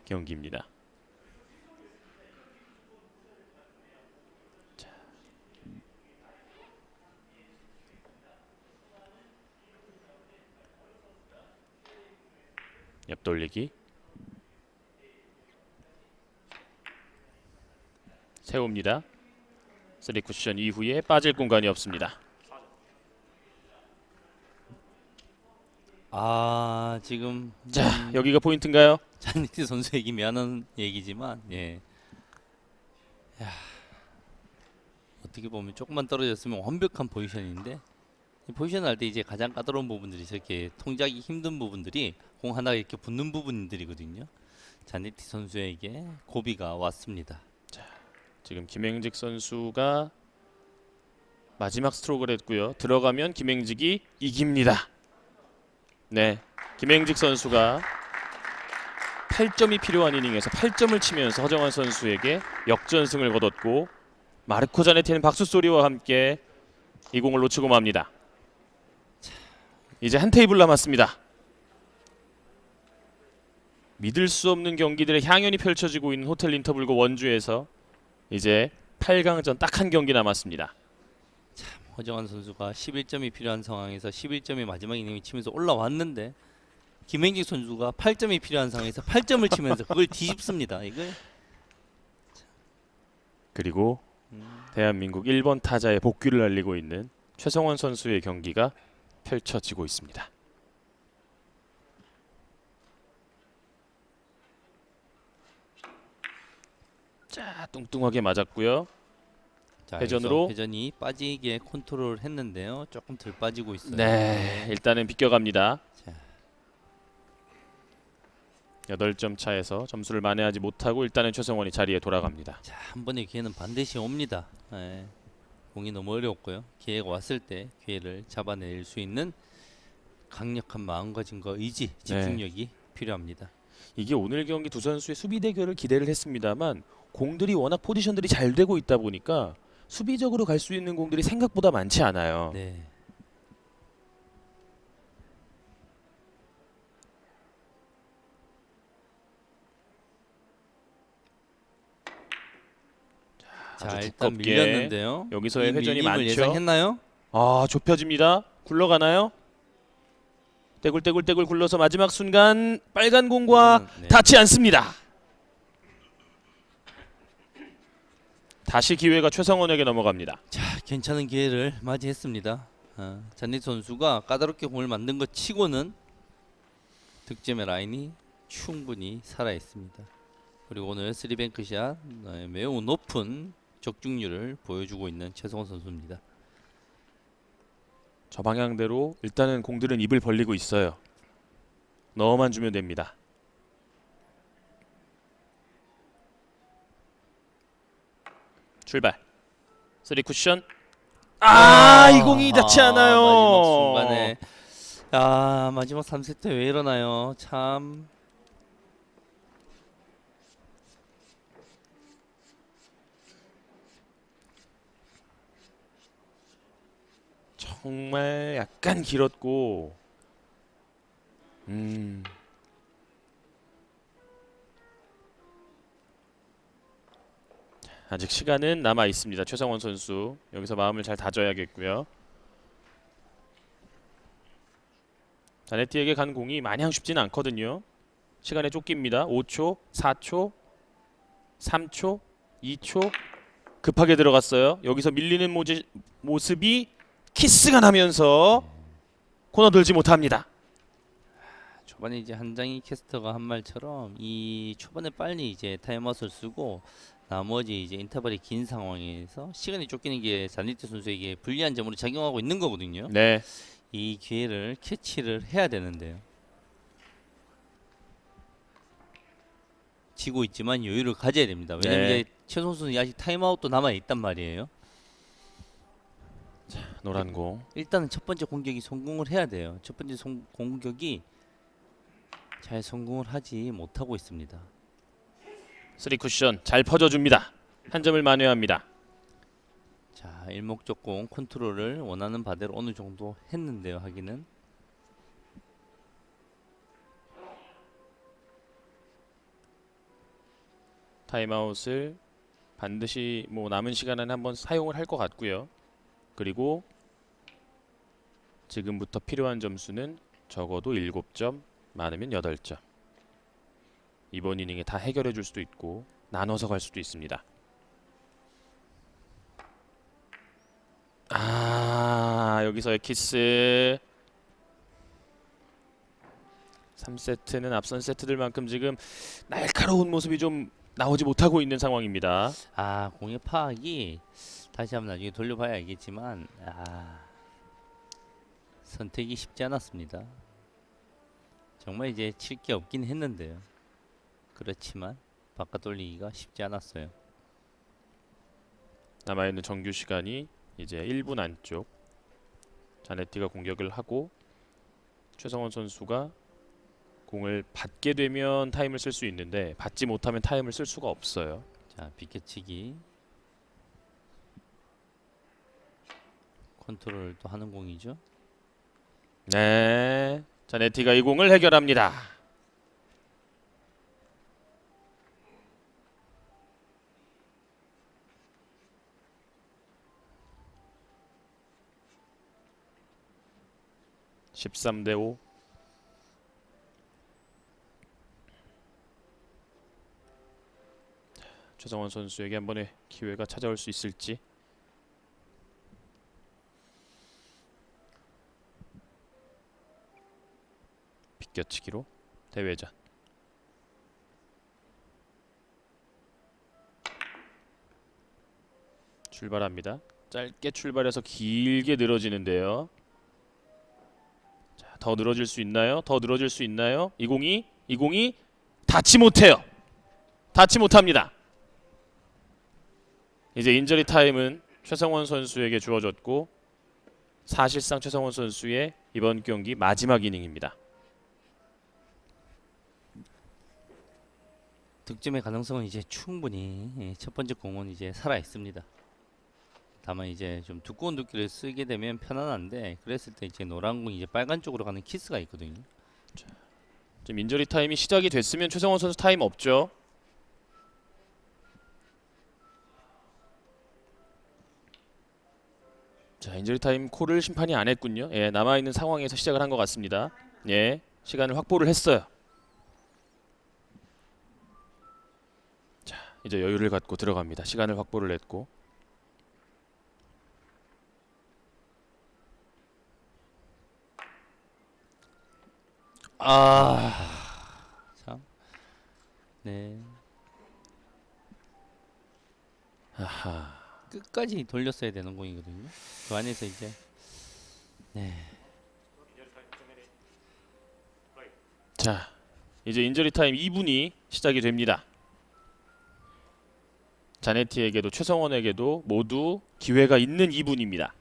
경기입니다. 자. 옆돌리기. 세웁니다. 3쿠션 이후에 빠질 공간이 없습니다. 지금 자, 여기가 포인트인가요? 잔니티 선수에게 미안한 얘기지만 어떻게 보면 조금만 떨어졌으면 완벽한 포지션인데 이 포지션을 할 때 이제 가장 까다로운 부분들이 저렇게 통제하기 힘든 부분들이 공 하나 이렇게 붙는 부분들이거든요. 잔니티 선수에게 고비가 왔습니다. 지금 김행직 선수가 마지막 스트로크를 했고요. 들어가면 김행직이 이깁니다. 네, 김행직 선수가 8점이 필요한 이닝에서 8점을 치면서 허정환 선수에게 역전승을 거뒀고 마르코 자네티는 박수 소리와 함께 이 공을 놓치고 맙니다. 이제 한 테이블 남았습니다. 믿을 수 없는 경기들의 향연이 펼쳐지고 있는 호텔 인터블고 원주에서 이제 8강전 딱 한 경기 남았습니다. 허정환 선수가 11점이 필요한 상황에서 11점이 마지막 이닝을 치면서 올라왔는데 김행직 선수가 8점이 필요한 상황에서 8점을 치면서 그걸 뒤집습니다. 이거 그리고 대한민국 1번 타자의 복귀를 알리고 있는 최성원 선수의 경기가 펼쳐지고 있습니다. 자, 뚱뚱하게 맞았고요. 자, 회전으로. 여기서 회전이 빠지게 컨트롤 했는데요. 조금 덜 빠지고 있어요. 네, 일단은 비껴갑니다. 자. 8점 차에서 점수를 만회하지 못하고 일단은 최성원이 자리에 돌아갑니다. 자, 한 번의 기회는 반드시 옵니다. 예. 공이 너무 어려웠고요. 기회가 왔을 때 기회를 잡아낼 수 있는 강력한 마음가짐과 의지, 집중력이 필요합니다. 이게 오늘 경기 두 선수의 수비 대결을 기대를 했습니다만 공들이 워낙 포지션들이 잘 되고 있다 보니까 수비적으로 갈 수 있는 공들이 생각보다 많지 않아요. 네. 자, 아주 일단 두껍게 밀렸는데요. 여기서의 이 회전이 밀림을 많죠. 예상했나요? 아, 좁혀집니다. 굴러가나요? 떼굴떼굴떼굴 굴러서 마지막 순간 빨간 공과 네. 닿지 않습니다. 다시 기회가 최성원에게 넘어갑니다. 자, 괜찮은 기회를 맞이했습니다. 잔디 선수가 까다롭게 공을 만든 것 치고는 득점의 라인이 충분히 살아 있습니다. 그리고 오늘 3뱅크샷 매우 높은 적중률을 보여주고 있는 최성원 선수입니다. 저 방향대로 일단은 공들은 입을 벌리고 있어요. 넣어만 주면 됩니다. 출발. 3 쿠션. 이 공이 닿지 않아요. 마지막 순간에 마지막 3세트 왜 이러나요? 참. 정말 약간 길었고 아직 시간은 남아 있습니다. 최성원 선수 여기서 마음을 잘 다져야겠고요. 자네티에게 간 공이 마냥 쉽지는 않거든요. 시간에 쫓깁니다. 5초, 4초, 3초, 2초. 급하게 들어갔어요. 여기서 밀리는 모습이 키스가 나면서 코너 들지 못합니다. 초반에 이제 한장희 캐스터가 한 말처럼 이 초반에 빨리 이제 타임아웃을 쓰고 나머지 이제 인터벌이 긴 상황에서 시간이 쫓기는 게 잔디트 선수에게 불리한 점으로 작용하고 있는 거거든요. 네. 이 기회를 캐치를 해야 되는데요. 지고 있지만 여유를 가져야 됩니다. 왜냐면 네. 이제 최 선수는 아직 타임아웃도 남아 있단 말이에요. 노란 공. 일단은 첫 번째 공격이 성공을 해야 돼요. 첫 번째 공격이 잘 성공을 하지 못하고 있습니다. 3 쿠션 잘 퍼져줍니다. 한 점을 만회합니다. 자, 일목적공 컨트롤을 원하는 바대로 어느 정도 했는데요. 하기는 타임아웃을 반드시 남은 시간 안에 한번 사용을 할 것 같고요. 그리고 지금부터 필요한 점수는 적어도 7점, 많으면 8점. 이번 이닝에 다 해결해 줄 수도 있고 나눠서 갈 수도 있습니다. 여기서의 키스. 3세트는 앞선 세트들만큼 지금 날카로운 모습이 좀 나오지 못하고 있는 상황입니다. 공의 파악이 다시 한번 나중에 돌려봐야 알겠지만 선택이 쉽지 않았습니다. 정말 이제 칠 게 없긴 했는데요. 그렇지만 바깥 돌리기가 쉽지 않았어요. 남아있는 정규 시간이 이제 1분 안쪽. 자네티가 공격을 하고 최성원 선수가 공을 받게 되면 타임을 쓸 수 있는데 받지 못하면 타임을 쓸 수가 없어요. 자, 비켜치기 컨트롤도 하는 공이죠. 네, 자네티가 이 공을 해결합니다. (13대5) 최성원 선수에게 한 번의 기회가 찾아올 수 있을지. 비껴치기로 대회전. 출발합니다. 짧게 출발해서 길게 늘어지는데요. 자, 더 늘어질 수 있나요? 더 늘어질 수 있나요? 202 닿지 못해요. 닿지 못합니다. 이제 인저리 타임은 최성원 선수에게 주어졌고 사실상 최성원 선수의 이번 경기 마지막 이닝입니다. 득점의 가능성은 이제 충분히 첫 번째 공은 이제 살아 있습니다. 다만 이제 좀 두꺼운 두께를 쓰게 되면 편안한데 그랬을 때 이제 노란 공이 이제 빨간 쪽으로 가는 키스가 있거든요. 지금 인저리 타임이 시작이 됐으면 최성원 선수 타임 없죠. 자, 인저리 타임 콜을 심판이 안 했군요. 예, 남아 있는 상황에서 시작을 한 것 같습니다. 예, 시간을 확보를 했어요. 자, 이제 여유를 갖고 들어갑니다. 시간을 확보를 했고. 참. 네. 아하. 끝까지 돌렸어야 되는 공이거든요. 그 안에서 이제 자, 이제 인저리 타임 2분이 시작이 됩니다. 자네티에게도 최성원에게도 모두 기회가 있는 2분입니다.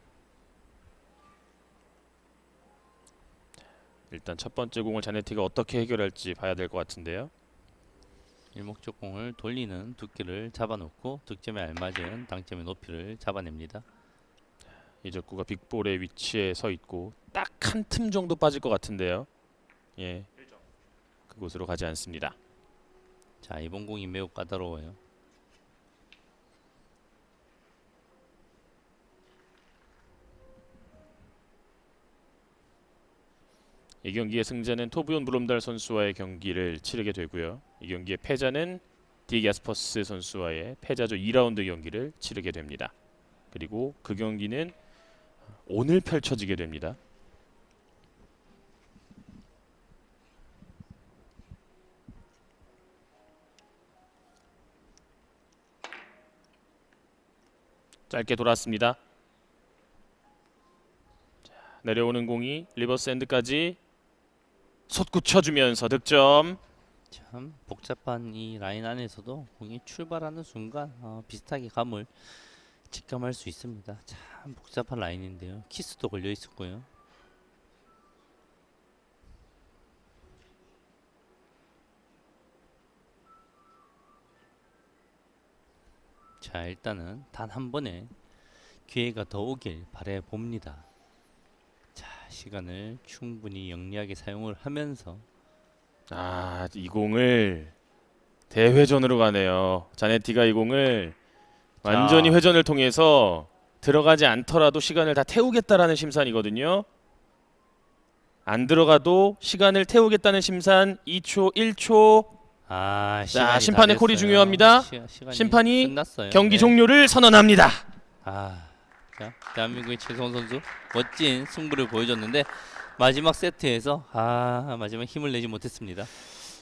일단 첫 번째 공을 자네티가 어떻게 해결할지 봐야 될 것 같은데요. 일목적 공을 돌리는 두께를 잡아놓고 득점에 알맞은 당점의 높이를 잡아냅니다. 이적구가 빅볼의 위치에 서 있고 딱 한 틈 정도 빠질 것 같은데요. 예, 그곳으로 가지 않습니다. 자, 이번 공이 매우 까다로워요. 이 경기의 승자는 토비온 브롬달 선수와의 경기를 치르게 되고요. 이 경기의 패자는 디 야스퍼스 선수와의 패자조 2라운드 경기를 치르게 됩니다. 그리고 그 경기는 오늘 펼쳐지게 됩니다. 짧게 돌았습니다. 자, 내려오는 공이 리버스 엔드까지 솟구쳐주면서 득점. 참 복잡한 이 라인 안에서도 공이 출발하는 순간 비슷하게 감을 직감할 수 있습니다. 참 복잡한 라인인데요. 키스도 걸려 있었고요. 자, 일단은 단 한 번의 기회가 더 오길 바래 봅니다. 자, 시간을 충분히 영리하게 사용을 하면서 아, 이 공을 대회전으로 가네요. 자네티가 이 공을 완전히 회전을 통해서 들어가지 않더라도 시간을 다 태우겠다라는 심산이거든요. 안 들어가도 시간을 태우겠다는 심산. 2초, 1초. 자, 심판의 콜이 중요합니다. 심판이 끝났어요. 경기 종료를 선언합니다. 자, 대한민국의 최성원 선수 멋진 승부를 보여줬는데 마지막 세트에서 마지막 힘을 내지 못했습니다.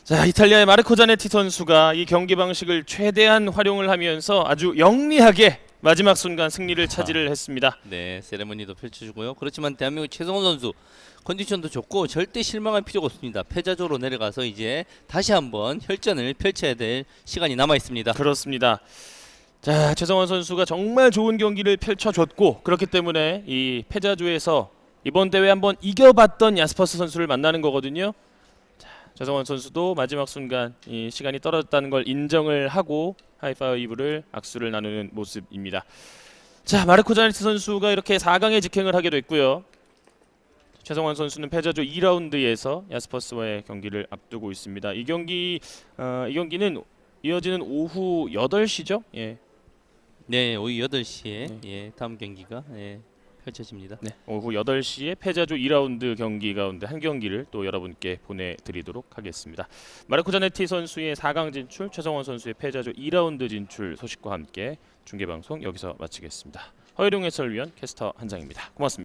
자, 이탈리아의 마르코 자네티 선수가 이 경기 방식을 최대한 활용을 하면서 아주 영리하게 마지막 순간 승리를 차지를 했습니다. 네, 세레머니도 펼쳐주고요. 그렇지만 대한민국 최성원 선수 컨디션도 좋고 절대 실망할 필요가 없습니다. 패자조로 내려가서 이제 다시 한번 혈전을 펼쳐야 될 시간이 남아 있습니다. 그렇습니다. 자, 최성원 선수가 정말 좋은 경기를 펼쳐줬고 그렇기 때문에 이 패자조에서 이번 대회 한번 이겨봤던 야스퍼스 선수를 만나는 거거든요. 자, 최성원 선수도 마지막 순간 이 시간이 떨어졌다는 걸 인정을 하고 하이파이브를 악수를 나누는 모습입니다. 자, 마르코 자네티 선수가 이렇게 4강에 직행을 하게 됐고요. 최성원 선수는 패자조 2라운드에서 야스퍼스와의 경기를 앞두고 있습니다. 이 경기는 이어지는 오후 8시죠? 예. 네, 오후 8시에 다음 경기가 펼쳐집니다. 네, 오후 8시에 패자조 2라운드 경기 가운데 한 경기를 또 여러분께 보내드리도록 하겠습니다. 마르코 자네티 선수의 4강 진출, 최성원 선수의 패자조 2라운드 진출 소식과 함께 중계방송 여기서 마치겠습니다. 허일용 해설위원, 캐스터 한장입니다. 고맙습니다.